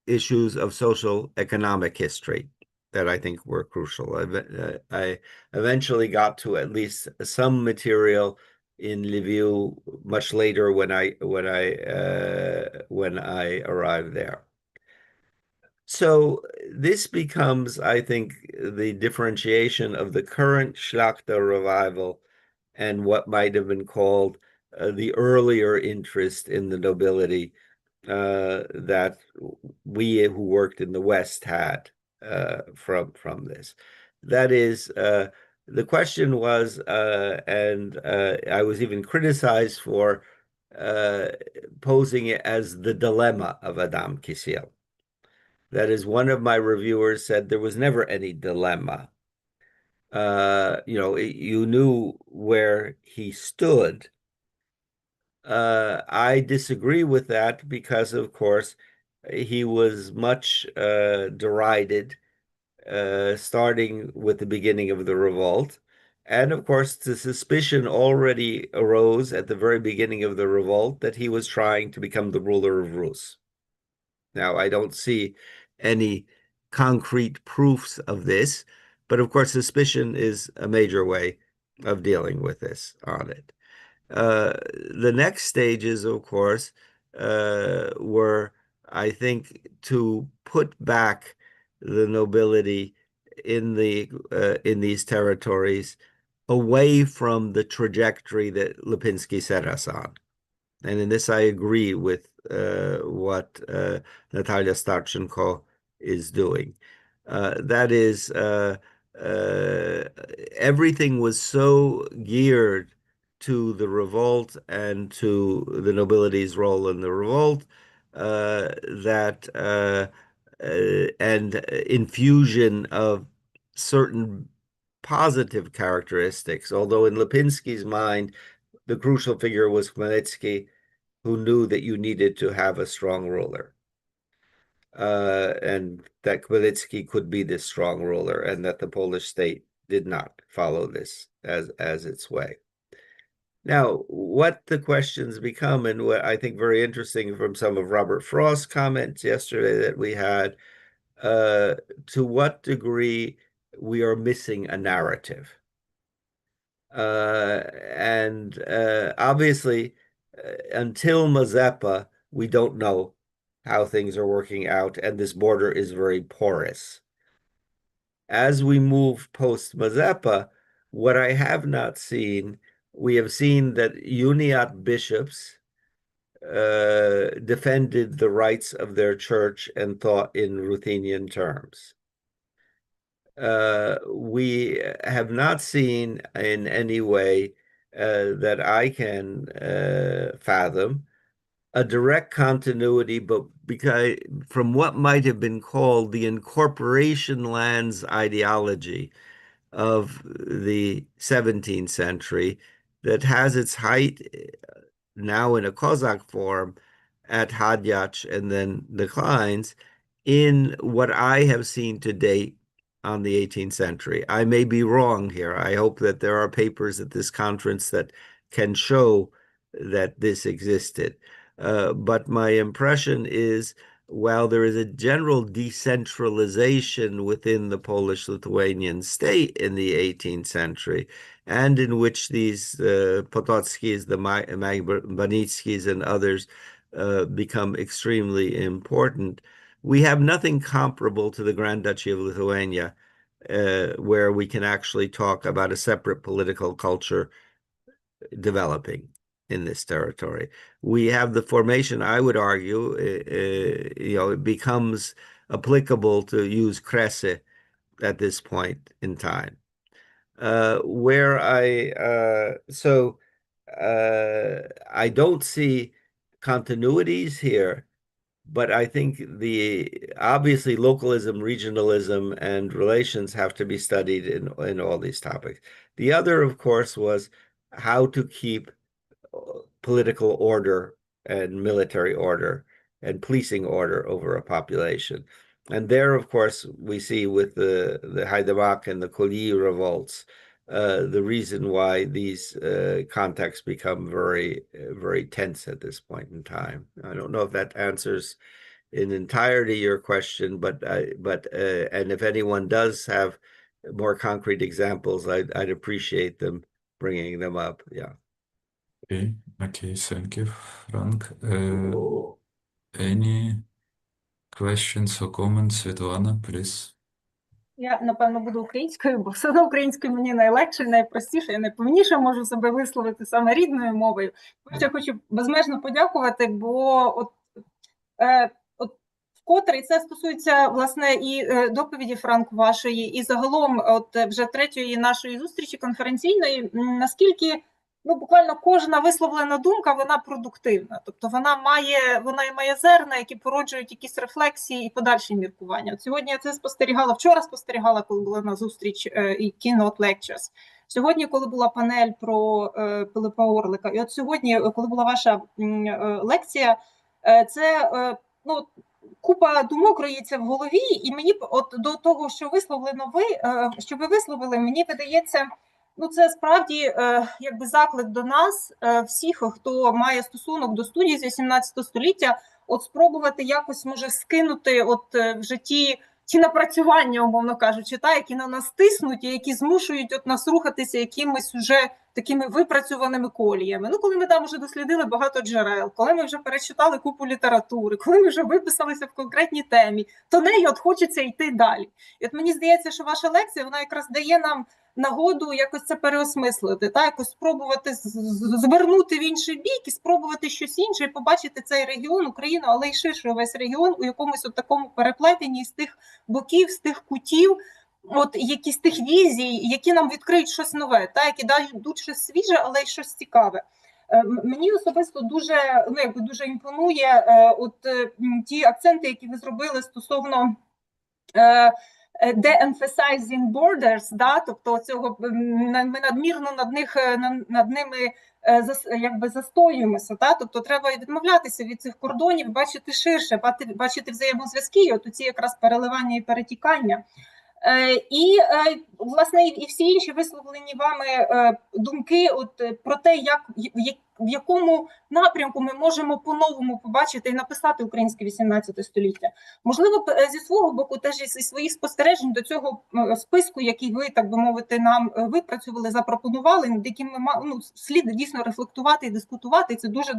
issues of social economic history that I think were crucial. I eventually got to at least some material in Lviv much later when I arrived there. So this becomes, I think, the differentiation of the current Szlachta revival and what might have been called the earlier interest in the nobility that we who worked in the West had from this. That is, the question was, and I was even criticized for posing it as the dilemma of Adam Kisil. That is, one of my reviewers said there was never any dilemma. You knew where he stood. I disagree with that because, of course, he was much derided, starting with the beginning of the revolt. And of course, the suspicion already arose at the very beginning of the revolt that he was trying to become the ruler of Rus. Now, I don't see any concrete proofs of this, but of course, suspicion is a major way of dealing with this on it. The next stages, of course, were, I think, to put back the nobility in these territories away from the trajectory that Lipinski set us on. And in this, I agree with what Natalia Starchenko is doing. That is, everything was so geared to the revolt and to the nobility's role in the revolt and infusion of certain positive characteristics, although in Lipinski's mind, the crucial figure was Khmelnytsky, who knew that you needed to have a strong ruler. And that Khmelnytsky could be this strong ruler, and that the Polish state did not follow this as its way. Now, what the questions become, and what I think very interesting from some of Robert Frost's comments yesterday that we had, to what degree we are missing a narrative. And obviously, until Mazepa, we don't know how things are working out, and this border is very porous. As we move post-Mazepa, what I have not seen, we have seen that Uniat bishops defended the rights of their church and thought in Ruthenian terms. We have not seen in any way that I can fathom a direct continuity, but because from what might have been called the incorporation lands ideology of the 17th century that has its height now in a Cossack form at Hadyach and then declines in what I have seen to date on the 18th century. I may be wrong here. I hope that there are papers at this conference that can show that this existed. But my impression is, while there is a general decentralization within the Polish-Lithuanian state in the 18th century, and in which these Potocki's, the Banitskis, and others become extremely important, we have nothing comparable to the Grand Duchy of Lithuania, where we can actually talk about a separate political culture developing in this territory. We have the formation, I would argue, it becomes applicable to use Krese at this point in time. Where I don't see continuities here, but I think obviously localism, regionalism, and relations have to be studied in all these topics. The other, of course, was how to keep political order and military order and policing order over a population. And there, of course, we see with the Haidamak and the Koli revolts, the reason why these contexts become very, very tense at this point in time. I don't know if that answers in entirety your question, but and if anyone does have more concrete examples, I'd appreciate them bringing them up. Yeah. Okay, thank you, Frank. Any questions or comments, Svetlana, please? Я, напевно, буду українською, бо все одно українською мені найлегше, найпростіше, і найповніше можу себе висловити саме рідною мовою. Я хочу безмежно подякувати, бо от вкотре, і це стосується, власне, і доповіді, Франк, вашої, і загалом от вже третьої нашої зустрічі конференційної, наскільки буквально кожна висловлена думка, вона продуктивна. Тобто вона має зерна, які породжують якісь рефлексії і подальші міркування. От сьогодні я це вчора спостерігала, коли була на зустріч і Keynote Lectures. Сьогодні, коли була панель про Пилипа Орлика, і от сьогодні, коли була ваша лекція, це, купа думок роїться в голові, і мені от до того, що ви висловили, мені видається, це справді якби заклик до нас, всіх, хто має стосунок до студії з 18 століття, от спробувати якось, може, скинути от в житті ті напрацювання, умовно кажучи, які на нас тиснуть і які змушують от нас рухатися якимись уже такими випрацьованими коліями. Коли ми там вже дослідили багато джерел, коли ми вже перечитали купу літератури, коли ми вже виписалися в конкретній темі, то нею от хочеться йти далі. І от мені здається, що ваша лекція, вона якраз дає нам нагоду якось це переосмислити, якось спробувати звернути в інший бік і спробувати щось інше, і побачити цей регіон, Україну, але й ширше весь регіон у якомусь от такому переплетенні з тих боків, з тих кутів, от якісь тих візій, які нам відкриють щось нове, які дадуть щось свіже, але й щось цікаве. Мені особисто дуже імпонує от ті акценти, які ви зробили стосовно de-emphasizing borders, да, тобто цього ми надмірно над ними якби застоюємося, да? Тобто треба відмовлятися від цих кордонів, бачити ширше, бачити взаємозв'язки, от ці якраз переливання і перетікання. І, власне, і всі інші висловлені вами думки про те, в якому напрямку ми можемо по-новому побачити і написати українське 18 століття. Можливо, зі свого боку, теж зі своїх спостережень до цього списку, який ви, так би мовити, нам випрацювали, запропонували, над яким слід дійсно рефлектувати і дискутувати. Це дуже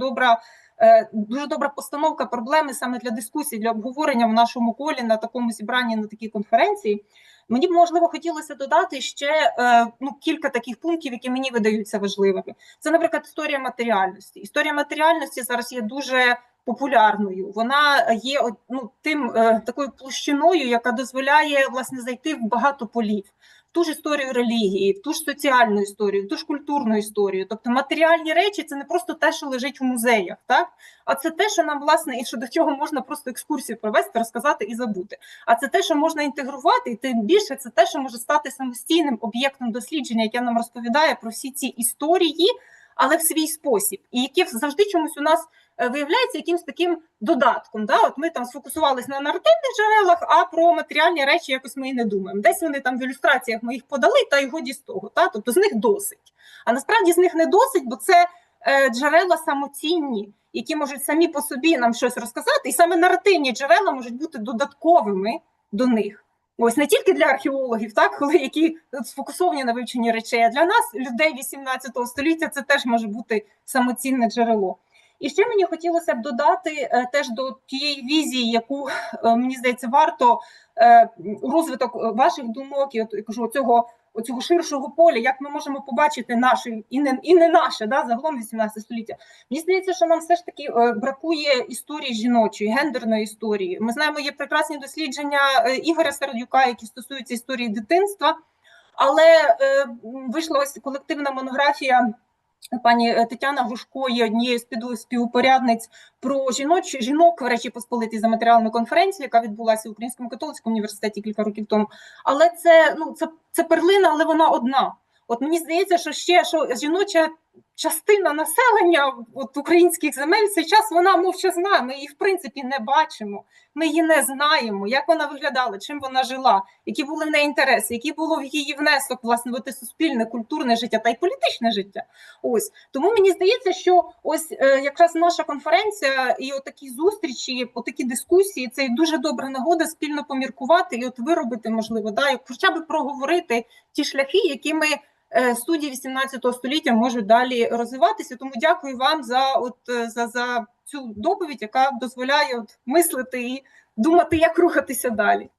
добра постановка проблеми саме для дискусії, для обговорення в нашому колі, на такому зібранні, на такій конференції. Мені б, можливо, хотілося додати ще кілька таких пунктів, які мені видаються важливими. Це, наприклад, історія матеріальності. Історія матеріальності зараз є дуже популярною. Вона є такою площиною, яка дозволяє, власне, зайти в багато полів. В ту ж історію релігії, в ту ж соціальну історію, в ту ж культурну історію. Тобто матеріальні речі – це не просто те, що лежить в музеях, так? А це те, що нам, власне, і що до цього можна просто екскурсію провести, розказати і забути. А це те, що можна інтегрувати, і тим більше це те, що може стати самостійним об'єктом дослідження, яке нам розповідає про всі ці історії, але в свій спосіб. І яке завжди чомусь у нас виявляється якимось таким додатком. Да? От ми там сфокусувалися на наративних джерелах, а про матеріальні речі якось ми і не думаємо. Десь вони там в ілюстраціях ми їх подали, та й годі з того. Та? Тобто з них досить. А насправді з них не досить, бо це джерела самоцінні, які можуть самі по собі нам щось розказати, і саме наративні джерела можуть бути додатковими до них. Ось не тільки для археологів, так, які сфокусовані на вивченні речей, а для нас, людей 18 століття, це теж може бути самоцінне джерело. І ще мені хотілося б додати теж до тієї візії, яку, мені здається, варто у розвиток ваших думок, і я кажу, оцього ширшого поля, як ми можемо побачити наше і не наше, да, загалом 18 століття. Мені здається, що нам все ж таки бракує історії жіночої, гендерної історії. Ми знаємо, є прекрасні дослідження Ігоря Сердюка, які стосуються історії дитинства, але вийшла ось колективна монографія пані Тетяна Гушко є однією з співупорядниць про жінок в Речі Посполитій за матеріалами конференції, яка відбулася в Українському католицькому університеті кілька років тому. Але це перлина, але вона одна. От мені здається, що жіноча частина населення українських земель в цей час, вона мовчазна, ми її в принципі не бачимо, ми її не знаємо, як вона виглядала, чим вона жила, які були в неї інтереси, який було в її внесок, власне, в те суспільне, культурне життя та й політичне життя. Ось. Тому мені здається, що ось якраз наша конференція і отакі зустрічі, отакі дискусії, це дуже добра нагода спільно поміркувати і виробити, можливо, да, і хоча б проговорити ті шляхи, якими студії 18 століття можуть далі розвиватися. Тому дякую вам за цю доповідь, яка дозволяє мислити і думати, як рухатися далі.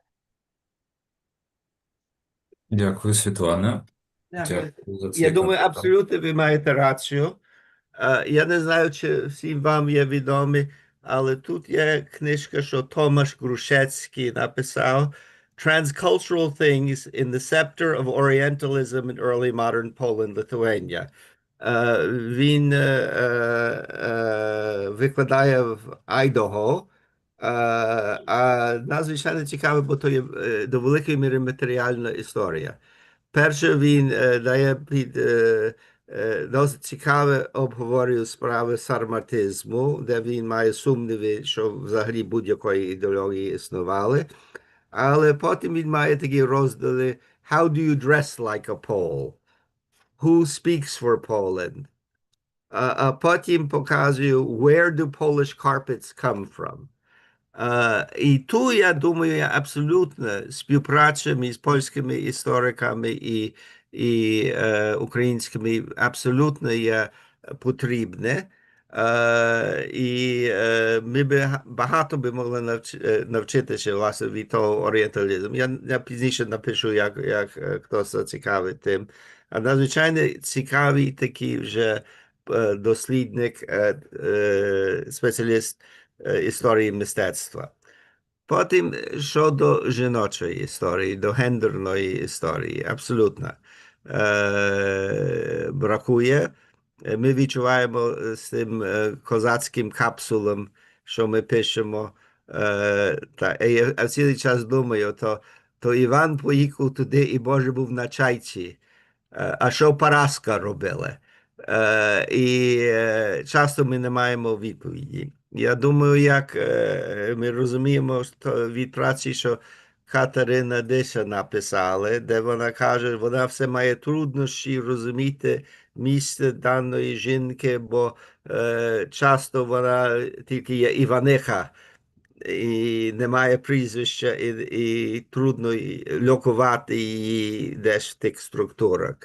Дякую, Світлана. Дякую. За Я думаю, абсолютно ви маєте рацію. Я не знаю, чи всім вам є відомі, але тут є книжка, що Томаш Грушецький написав Transcultural Things in the Scepter of Orientalism in Early Modern Poland, Lithuania. Він викладає в Айдаго, а надзвичайно цікаво, бо то є до великої міри матеріальна історія. Перше, він дає досить цікаве обговорює справи сарматизму, де він має сумніви, що взагалі будь-якої ідеології існували. Але потім він має такі розділи How do you dress like a Pole? Who speaks for Poland? А потім показує Where do Polish carpets come from? І тут, я думаю, абсолютно співпраця між польськими істориками і українськими абсолютно є потрібне. І ми багато би могли навчитися власне від того орієнталізму. Я пізніше напишу, як хтось зацікавить тим. А надзвичайно цікавий такий вже дослідник, спеціаліст історії мистецтва. Потім щодо жіночої історії, до гендерної історії, абсолютно бракує. Ми відчуваємо з тим козацьким капсулом, що ми пишемо, а цілий час думаю, то Іван поїхав туди і, Боже, був на чайці. А що Параска робила? І часто ми не маємо відповіді. Я думаю, як ми розуміємо від праці, що Катерина Диша написала, де вона каже, вона все має труднощі розуміти місце даної жінки, бо часто вона тільки є Іваниха, і немає прізвища, і трудно локувати її десь в тих структурах.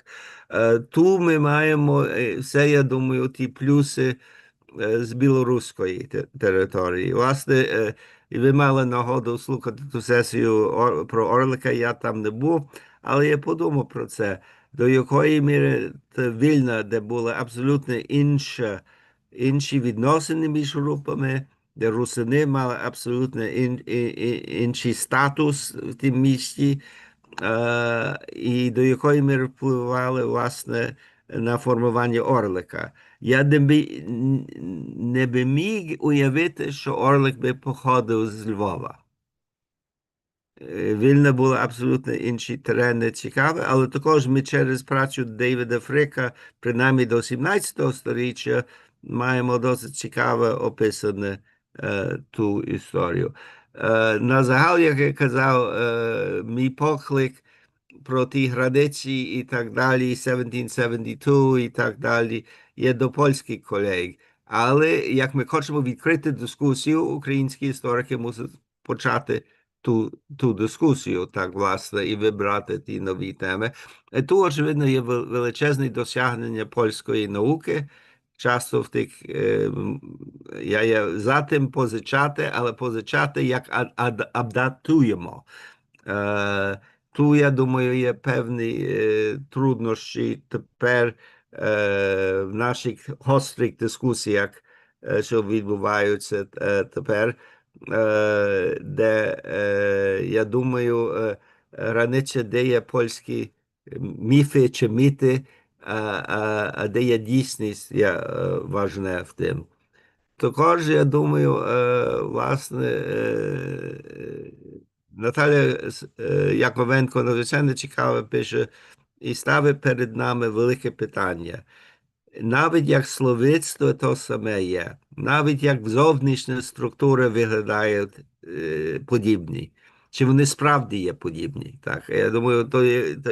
Тут ми маємо все, я думаю, ті плюси з білоруської території. Власне, ви мали нагоду слухати ту сесію про Орлика, я там не був, але я подумав про це. До якої міри Вільна, де були абсолютно інші відносини між групами, де русини мали абсолютно інший статус в тім місті, і до якої міри впливали, власне, на формування Орлика. Я не би міг уявити, що Орлик би походив з Львова. Вільна була абсолютно інші терени цікаві, але також ми через працю Дейвіда Фрика, принаймні до 17 століття, маємо досить цікаво описане ту історію. На загал, як я казав, мій поклик про ті границі і так далі, 1772 і так далі, є до польських колег. Але як ми хочемо відкрити дискусію, українські історики мусять почати ту дискусію, так, власне, і вибрати ті нові теми. Тут, очевидно, є величезне досягнення польської науки. Часто в тих, я є за тим позичати, але позичати як адаптуємо. Тут, я думаю, є певні труднощі тепер в наших гострих дискусіях, що відбуваються тепер, де, я думаю, границя, де є польські міфи чи міти, а де є дійсність, є важне в тим. Також, я думаю, власне, Наталя Яковенко надзвичайно цікаво пише і ставить перед нами велике питання. Навіть як словництво то саме є, навіть як зовнішня структура виглядають подібні. Чи вони справді є подібні? Так, я думаю, то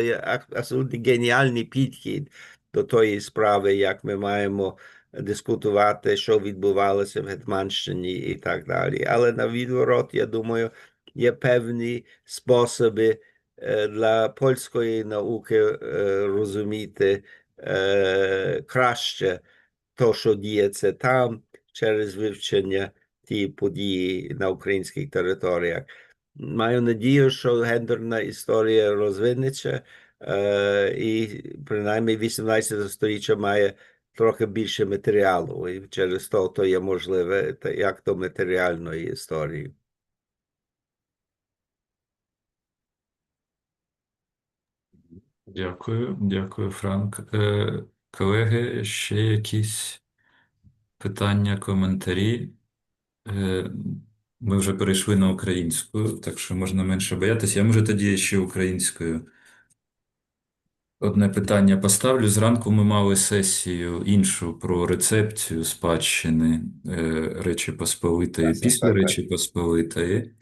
є абсолютно геніальний підхід до тої справи, як ми маємо дискутувати, що відбувалося в Гетьманщині і так далі. Але на відворот, я думаю, є певні способи для польської науки розуміти краще то, що діється там, через вивчення ті події на українських територіях. Маю надію, що гендерна історія розвинеться, і принаймні 18 століття має трохи більше матеріалу, і через то є можливе, як до матеріальної історії. Дякую, Франк. Колеги, ще якісь питання, коментарі? Ми вже перейшли на українську, так що можна менше боятися. Я, може, тоді ще українською одне питання поставлю. Зранку ми мали сесію іншу про рецепцію спадщини Речі Посполитої, після Речі Посполитої,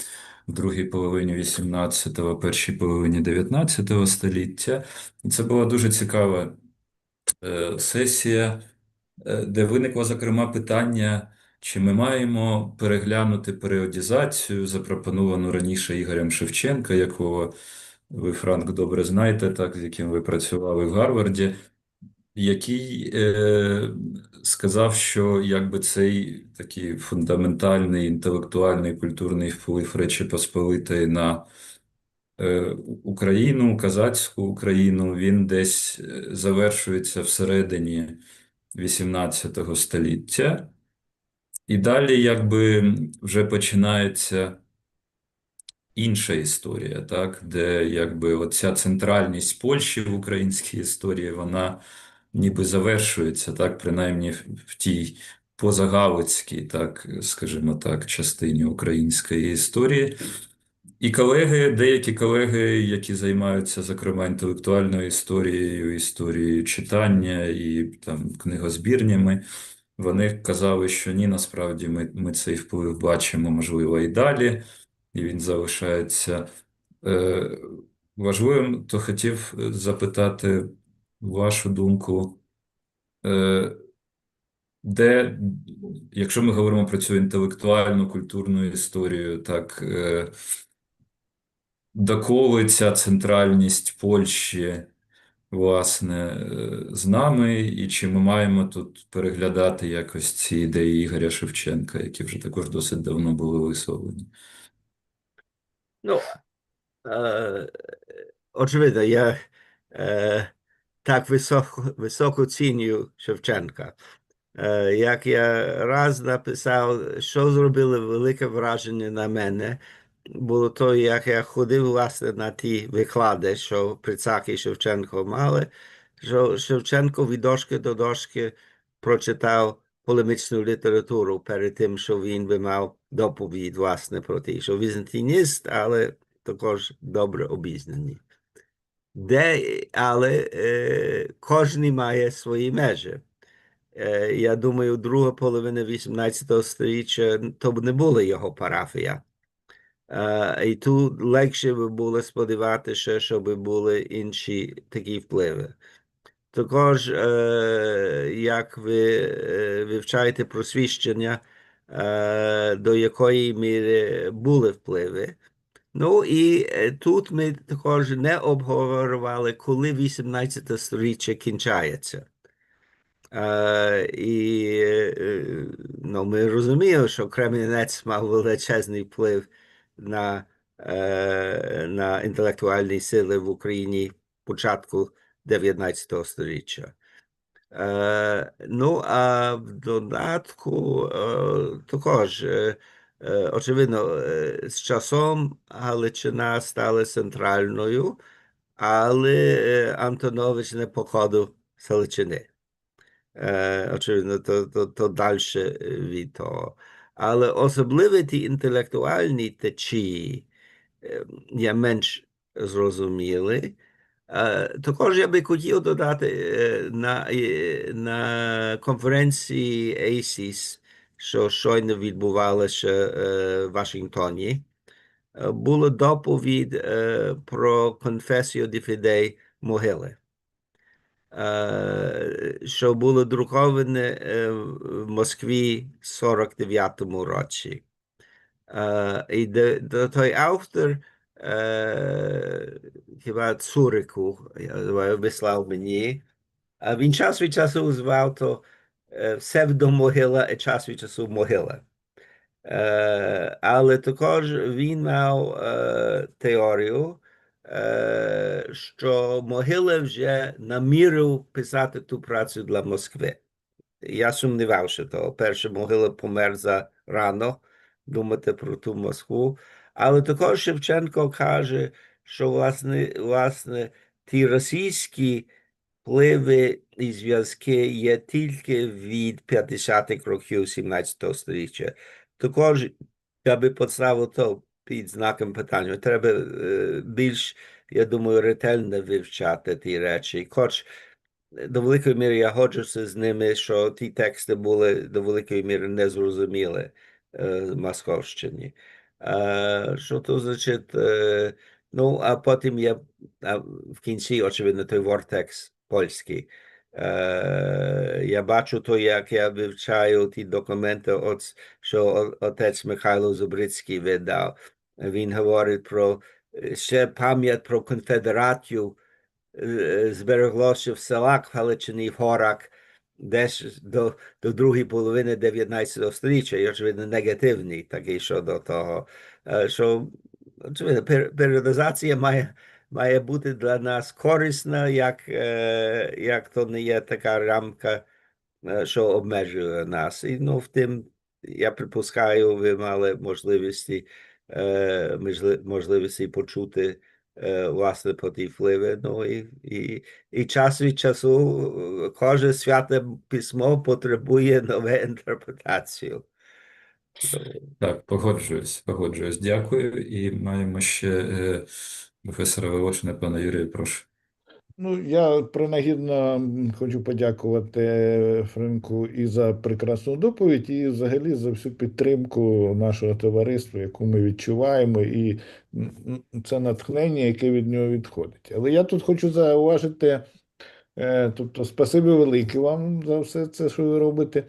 в другій половині 18-го, першій половині 19 століття. І це була дуже цікава сесія, де виникло, зокрема, питання, чи ми маємо переглянути періодизацію, запропоновану раніше Ігорем Шевченка, якого ви, Франк, добре знаєте, так, з яким ви працювали в Гарварді, який сказав, що якби цей такий фундаментальний інтелектуальний культурний вплив Речі Посполитої на Україну, козацьку Україну, він десь завершується всередині 18 століття. І далі якби вже починається інша історія, так, де якби оця центральність Польщі в українській історії, вона ніби завершується, так, принаймні в тій позагалицькій, так, скажімо так, частині української історії. І деякі колеги, які займаються, зокрема, інтелектуальною історією, історією читання і там книгозбірнями, вони казали, що ні, насправді ми цей вплив бачимо, можливо, і далі, і він залишається важливим. То хотів запитати вашу думку, де, якщо ми говоримо про цю інтелектуальну, культурну історію, так, доколи ця центральність Польщі, власне, з нами, і чи ми маємо тут переглядати якось ці ідеї Ігоря Шевченка, які вже також досить давно були висловлені? Ну, очевидно, я так високо ціню Шевченка. Як я раз написав, що зробило велике враження на мене, було то, як я ходив, власне, на ті виклади, що Прицак і Шевченко мали, що Шевченко від дошки до дошки прочитав полемічну літературу перед тим, що він би мав доповідь, власне, про те, що візантиніст, але також добре обізнаний. Але кожен має свої межі. Я думаю, друга половина 18 століття то б не була його парафія. І тут легше би було сподіватися, щоб були інші такі впливи. Також, як ви вивчаєте просвіщення, до якої міри були впливи. Ну і тут ми також не обговорювали, коли 18 століття кінчається. Ми розуміємо, що Кремінець мав величезний вплив на інтелектуальні сили в Україні початку 19 століття. Ну, а в додатку також, очевидно, з часом Галичина стала центральною, але Антонович не походив з Галичини. Очевидно, то далі від того. Але особливо ті інтелектуальні течії є менш зрозумілі. Також я би хотів додати на конференції ACIS, що щойно відбувалося в Вашингтоні, була доповідь про конфесію ді фідей Могили, що було друковане в Москві в 49-му році. І той автор, хіба Цурику, вислав мені, а він час від часу звав то псевдомогила і час від часу могила. Але також він мав теорію, що Могила вже намірив писати ту працю для Москви. Я сумнівався того. Перше, Могила помер зарано думати про ту Москву. Але також Шевченко каже, що власне ті російські впливи і зв'язки є тільки від 50-х років 17 століття. Також я би поставив то під знаком питання. Треба більш, я думаю, ретельно вивчати ті речі. Хоч до великої міри я годжуся з ними, що ті тексти були до великої міри незрозумілі в Московщині. Що то значить? Ну, а потім я в кінці, очевидно, той вортекс польський. Я бачу то, як я вивчаю ті документи, що отець Михайло Зубрицький видав. Він говорить про ще пам'ять про конфедерацію збереглося в селах в Галичині, в горах, десь до другої половини 19 століття, і, очевидно, негативний такий щодо того, що, очевидно, періодизація має бути для нас корисна, як то не є така рамка, що обмежує нас. І, ну, в тим, я припускаю, ви мали можливості почути власне по ті впливи. Ну, і час від часу кожне святе письмо потребує нову інтерпретацію. Так, погоджуюсь. Дякую. І маємо ще професора Волошина, пана Юрія, прошу. Ну, я принагідно хочу подякувати Френку і за прекрасну доповідь, і взагалі за всю підтримку нашого товариства, яку ми відчуваємо, і це натхнення, яке від нього відходить. Але я тут хочу зауважити, тобто, спасибі велике вам за все це, що ви робите.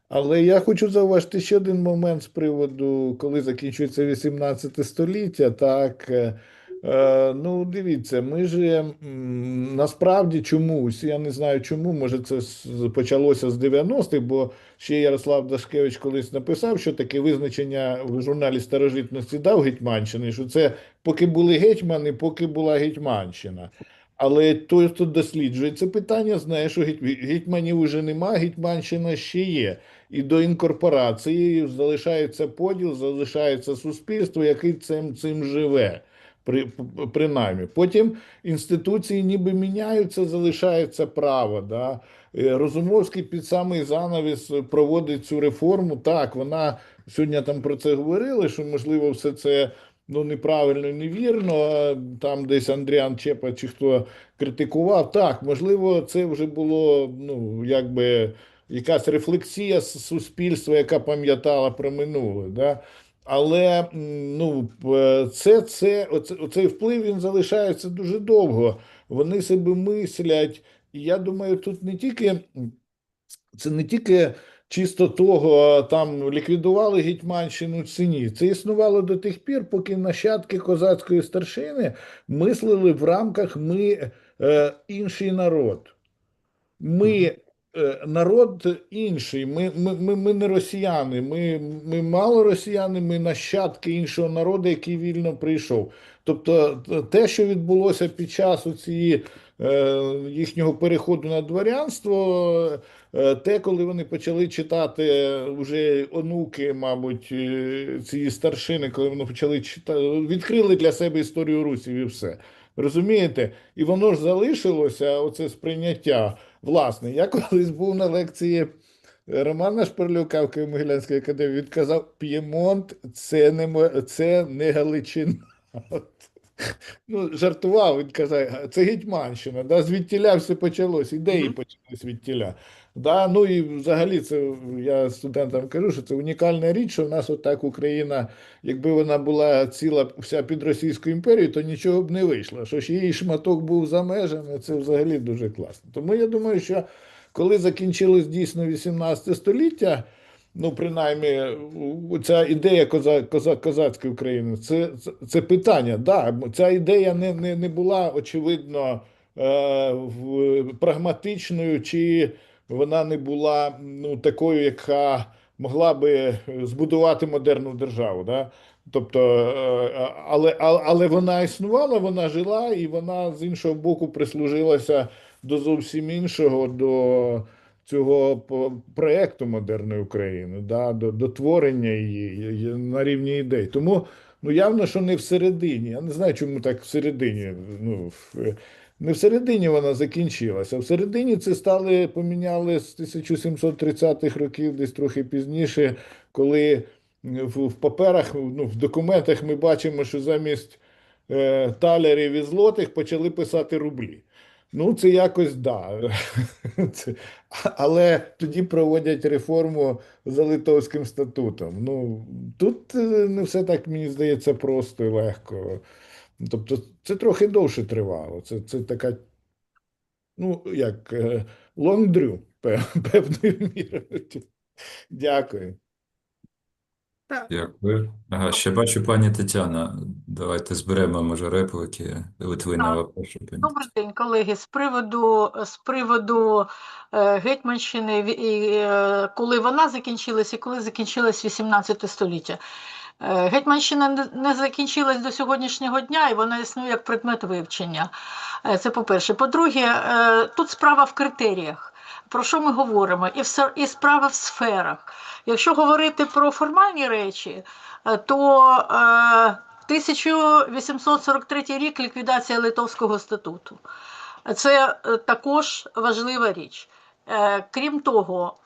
Але я хочу зауважити ще один момент з приводу, коли закінчується 18 століття, так. Ну, дивіться, ми ж насправді чомусь, я не знаю чому, може це почалося з 90-х, бо ще Ярослав Дашкевич колись написав, що таке визначення в журналі старожитності дав Гетьманщини, що це поки були гетьмани, поки була Гетьманщина. Але той, хто досліджує це питання, знає, що гетьманів вже нема, Гетьманщина ще є. І до інкорпорації залишається поділ, залишається суспільство, яке цим живе. Принаймні. Потім інституції ніби міняються, залишається право. Да? Розумовський під самий занавіс проводить цю реформу. Так, вона сьогодні там про це говорили, що, можливо, все це неправильно і невірно. Там десь Андріан Чепа чи хто критикував. Так, можливо, це вже було, якби якась рефлексія суспільства, яка пам'ятала про минуле. Да? Але оцей вплив він залишається дуже довго. Вони себе мислять. І я думаю, тут це не тільки чисто того, там ліквідували Гетьманщину чи ні. Це існувало до тих пір, поки нащадки козацької старшини мислили в рамках «ми інший народ». Ми народ інший, ми не росіяни, ми мало росіяни, ми нащадки іншого народу, який вільно прийшов. Тобто те, що відбулося під час їхнього переходу на дворянство, те, коли вони почали читати вже онуки, мабуть, цієї старшини, коли вони почали читати, відкрили для себе історію русів і все. Розумієте? І воно ж залишилося, оце сприйняття. Власне, я колись був на лекції Романа Шперлюка в Києво-Могилянській академії, він казав, П'ємонт – це не Галичина. Жартував, він казав, це Гетьманщина, да? Звідтіля все почалось, ідеї почались звідтіля. Да? Ну і взагалі, це я студентам кажу, що це унікальна річ, що в нас отак Україна, якби вона була ціла вся під Російською імперією, то нічого б не вийшло. Що ж її шматок був за межами, це взагалі дуже класно. Тому я думаю, що коли закінчилось дійсно 18 століття, принаймні, ця ідея козацької України, це питання. Да, ця ідея не була, очевидно, прагматичною, чи вона не була такою, яка могла би збудувати модерну державу. Да? Тобто, але вона існувала, вона жила, і вона з іншого боку прислужилася до зовсім іншого, до цього проєкту модерної України, да, до творення її на рівні ідей. Тому явно, що не всередині. Я не знаю, чому так всередині. Не всередині вона закінчилася. Всередині це поміняли з 1730-х років, десь трохи пізніше, коли в паперах, в документах ми бачимо, що замість талерів і злотих почали писати рублі. Це якось, да. Але тоді проводять реформу за Литовським статутом. Тут не все так, мені здається, просто і легко. Тобто це трохи довше тривало. Це така, лондрю, певною мірою. Дякую. Дякую. Ага, ще бачу пані Тетяна. Давайте зберемо, може, репліки Литвинова. Прошу, пані. Добрий день, колеги. З приводу Гетьманщини, коли вона закінчилась і коли закінчилось 18 століття. Гетьманщина не закінчилась до сьогоднішнього дня, і вона існує як предмет вивчення. Це по-перше. По-друге, тут справа в критеріях. Про що ми говоримо? І справа в сферах. Якщо говорити про формальні речі, то 1843 рік – ліквідація Литовського статуту. Це також важлива річ. Крім того,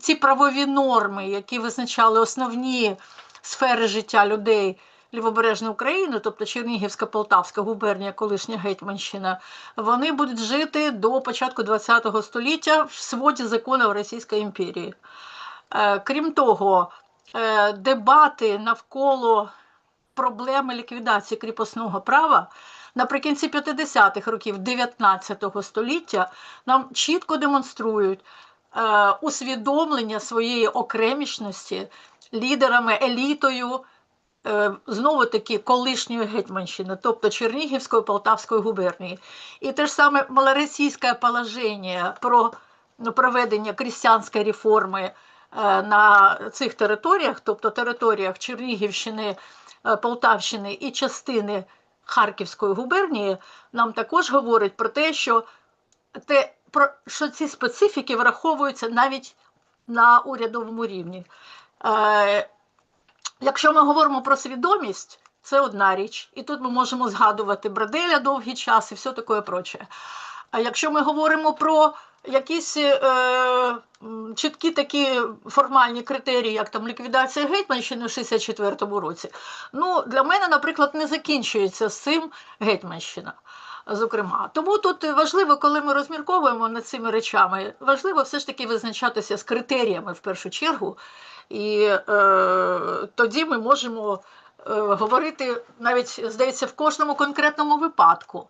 ці правові норми, які визначали основні сфери життя людей Лівобережної України, тобто Чернігівська, Полтавська губернія, колишня Гетьманщина, вони будуть жити до початку ХХ століття в своді законів Російської імперії. Крім того, дебати навколо проблеми ліквідації кріпосного права наприкінці 50-х років 19 століття нам чітко демонструють усвідомлення своєї окремішності лідерами, елітою, знову-таки, колишньої Гетьманщини, тобто Чернігівської, Полтавської губернії. І те ж саме малоросійське положення про проведення крістянської реформи на цих територіях, тобто територіях Чернігівщини, Полтавщини і частини Харківської губернії, нам також говорить про те, що ці специфіки враховуються навіть на урядовому рівні. Якщо ми говоримо про свідомість, це одна річ, і тут ми можемо згадувати Браделя довгий час і все таке проче. А якщо ми говоримо про якісь чіткі такі формальні критерії, як там ліквідація Гетьманщини в 64-му році, ну, для мене, наприклад, не закінчується з цим Гетьманщина, зокрема. Тому тут важливо, коли ми розмірковуємо над цими речами, важливо все ж таки визначатися з критеріями в першу чергу, і тоді ми можемо говорити навіть, здається, в кожному конкретному випадку,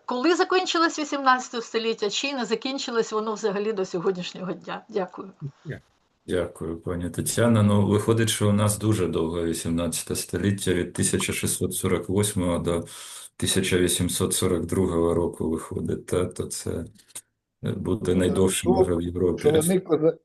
коли закінчилось 18 століття, чи не закінчилось воно взагалі до сьогоднішнього дня. Дякую. Дякую, пані Тетяна. Ну, виходить, що у нас дуже довго 18 століття, від 1648 до 1842 року виходить, то це буде найдовше, може, в Європі. Що вони,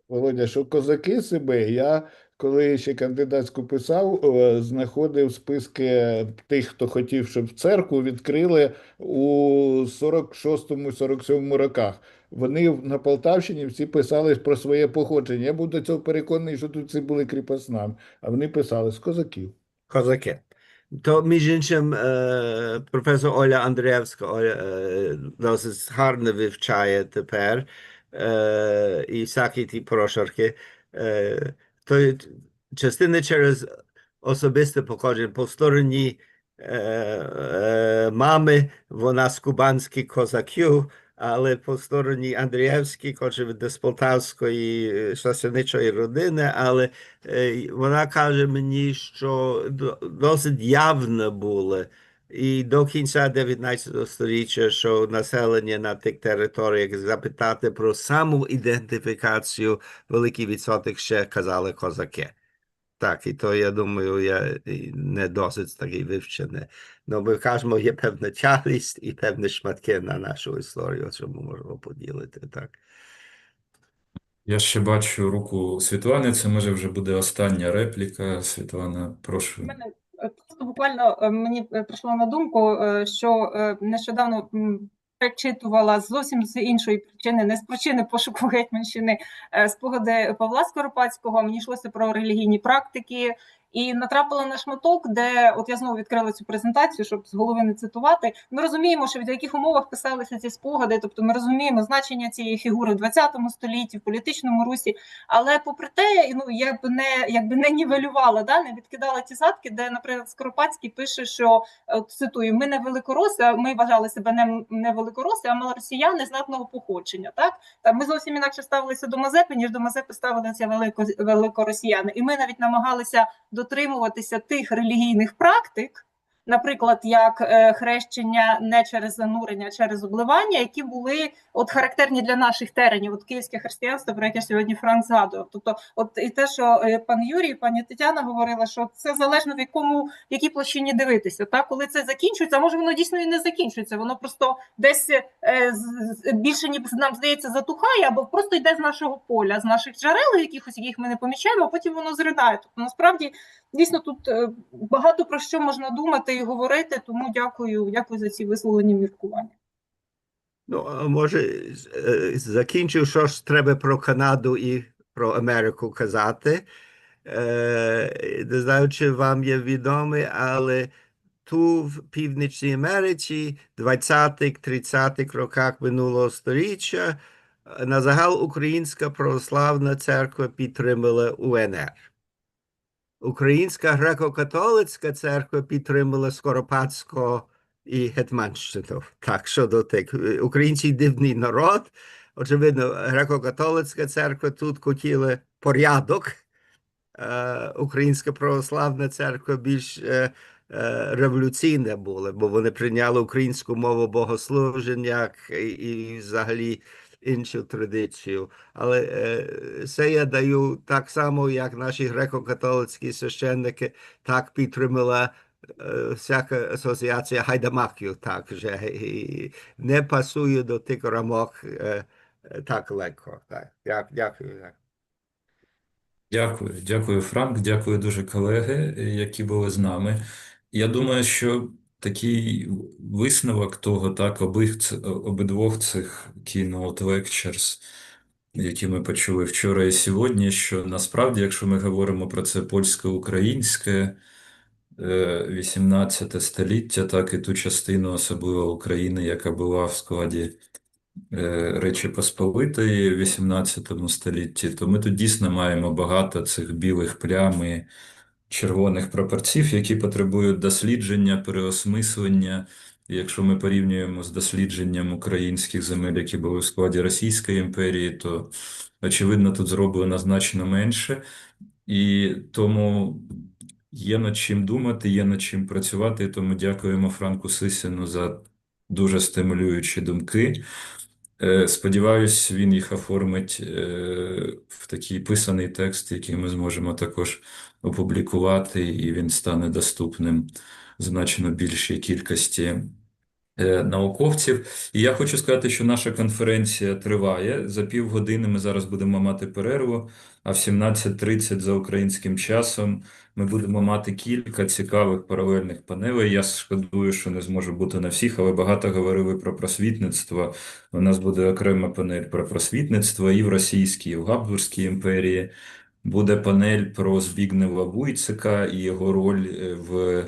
Володя, що козаки себе, я коли ще кандидатську писав, знаходив списки тих, хто хотів, щоб церкву відкрили у 46-47 роках. Вони на Полтавщині всі писали про своє походження. Я був до цього переконаний, що тут всі були кріпоснами, а вони писали з козаків. Козаки. То, між іншим, професор Оля Андрієвська досить гарно вивчає тепер і всякі ті прошарки. То частина через особисте походження. По стороні мами вона з кубанських козаків, але по стороні Андрієвській, хоче з Полтавської шляхетничої родини, але вона каже мені, що досить явно було і до кінця 19 століття, що населення на тих територіях, запитати про саму ідентифікацію, великий відсоток ще казали козаки. Так, і то, я думаю, я не досить такий вивчений. Ну, ми кажемо, є певна тяглість і певні шматки на нашу історію, що ми можемо поділити, так. Я ще бачу руку Світлани, це може вже буде остання репліка. Світлана, прошу. Просто буквально мені прийшло на думку, що нещодавно перечитувала зовсім з іншої причини, не з причини пошуку Гетьманщини, спогади Павла Скоропадського, мені йшлося про релігійні практики, і натрапила на шматок, де, от я знову відкрила цю презентацію, щоб з голови не цитувати, ми розуміємо, що в яких умовах писалися ці спогади, тобто ми розуміємо значення цієї фігури в 20 столітті, в політичному русі, але попри те, ну, я б не нівелювала, да, не відкидала ті згадки, де, наприклад, Скоропадський пише, що, от, цитую, ми не великороси, ми вважали себе не великороси, а малоросіяни знатного походження, так? Та ми зовсім інакше ставилися до Мазепи, ніж до Мазепи ставилися великоросіяни, і ми навіть намагалися дотримуватися тих релігійних практик, наприклад, як хрещення не через занурення, а через обливання, які були от характерні для наших теренів, от київське християнство, про яке сьогодні Франк згадував. Тобто, от і те, що пан Юрій, пані Тетяна говорила, що це залежно в якій площині дивитися. Так? Коли це закінчується, а може воно дійсно і не закінчується, воно просто десь більше, ніби нам здається, затухає, або просто йде з нашого поля, з наших джерел, яких ми не помічаємо, а потім воно зридає. Тобто, насправді, дійсно, тут багато про що можна думати і говорити, тому дякую за ці висловлені міркування. Ну, може, закінчив, що ж треба про Канаду і про Америку казати. Не знаю, чи вам є відомо, але ту в Північній Америці в 20-30-х роках минулого століття на загал Українська православна церква підтримала УНР. Українська греко-католицька церква підтримала Скоропадського і Гетьманщину. Так, щодо тих. Українці дивний народ. Очевидно, греко-католицька церква тут хотіла порядок. Українська православна церква більш революційна була, бо вони прийняли українську мову богослуження і взагалі іншу традицію. Але це я даю так само, як наші греко-католицькі священники, так підтримала всяка асоціація гайдамаків, так же, і не пасує до тих рамок так легко. Так. Дякую. Дякую, Франк, дякую дуже колеги, які були з нами. Я думаю, що такий висновок того, так, обидвох цих Keynote Lectures, які ми почули вчора і сьогодні, що насправді, якщо ми говоримо про це польсько-українське, 18 століття, так і ту частину, особливо України, яка була в складі Речі Посполитої в 18 столітті, то ми тут дійсно маємо багато цих білих плям і червоних прапорців, які потребують дослідження, переосмислення. І якщо ми порівнюємо з дослідженням українських земель, які були в складі Російської імперії, то, очевидно, тут зроблено значно менше. І тому є над чим думати, є над чим працювати. Тому дякуємо Франку Сисіну за дуже стимулюючі думки. Сподіваюсь, він їх оформить в такий писаний текст, який ми зможемо також опублікувати, і він стане доступним значно більшій кількості науковців. І я хочу сказати, що наша конференція триває. За півгодини ми зараз будемо мати перерву, а в 17:30 за українським часом ми будемо мати кілька цікавих паралельних панелей. Я шкодую, що не зможу бути на всіх, але багато говорили про просвітництво. У нас буде окрема панель про просвітництво і в Російській, і в Габсбурзькій імперії. Буде панель про Збігнєва Вуйцика і його роль в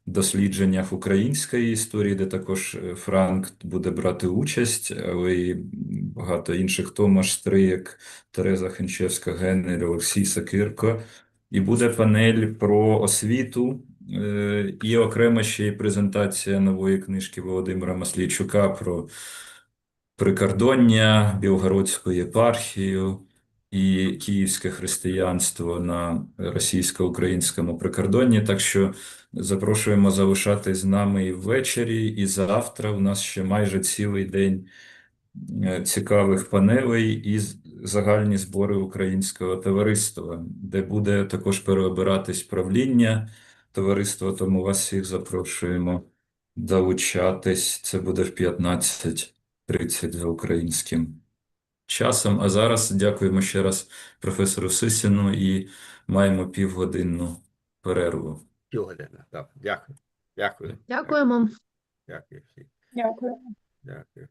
дослідженнях української історії, де також Франк буде брати участь, але і багато інших: Томаш Стрияк, Тереза Хенчевська-Генель, Олексій Сокирко. І буде панель про освіту, і окремо ще й презентація нової книжки Володимира Маслійчука про прикордоння, Білгородську єпархію і київське християнство на російсько-українському прикордонні. Так що запрошуємо залишатись з нами і ввечері, і завтра. У нас ще майже цілий день цікавих панелей і загальні збори українського товариства, де буде також переобиратись правління товариства, тому вас всіх запрошуємо долучатись. Це буде в 15:30 за українським часом. А зараз дякуємо ще раз професору Сисіну і маємо півгодинну перерву. Півгодина. Дякую. Дякуємо. Дякую всім. Дякую. Дякую.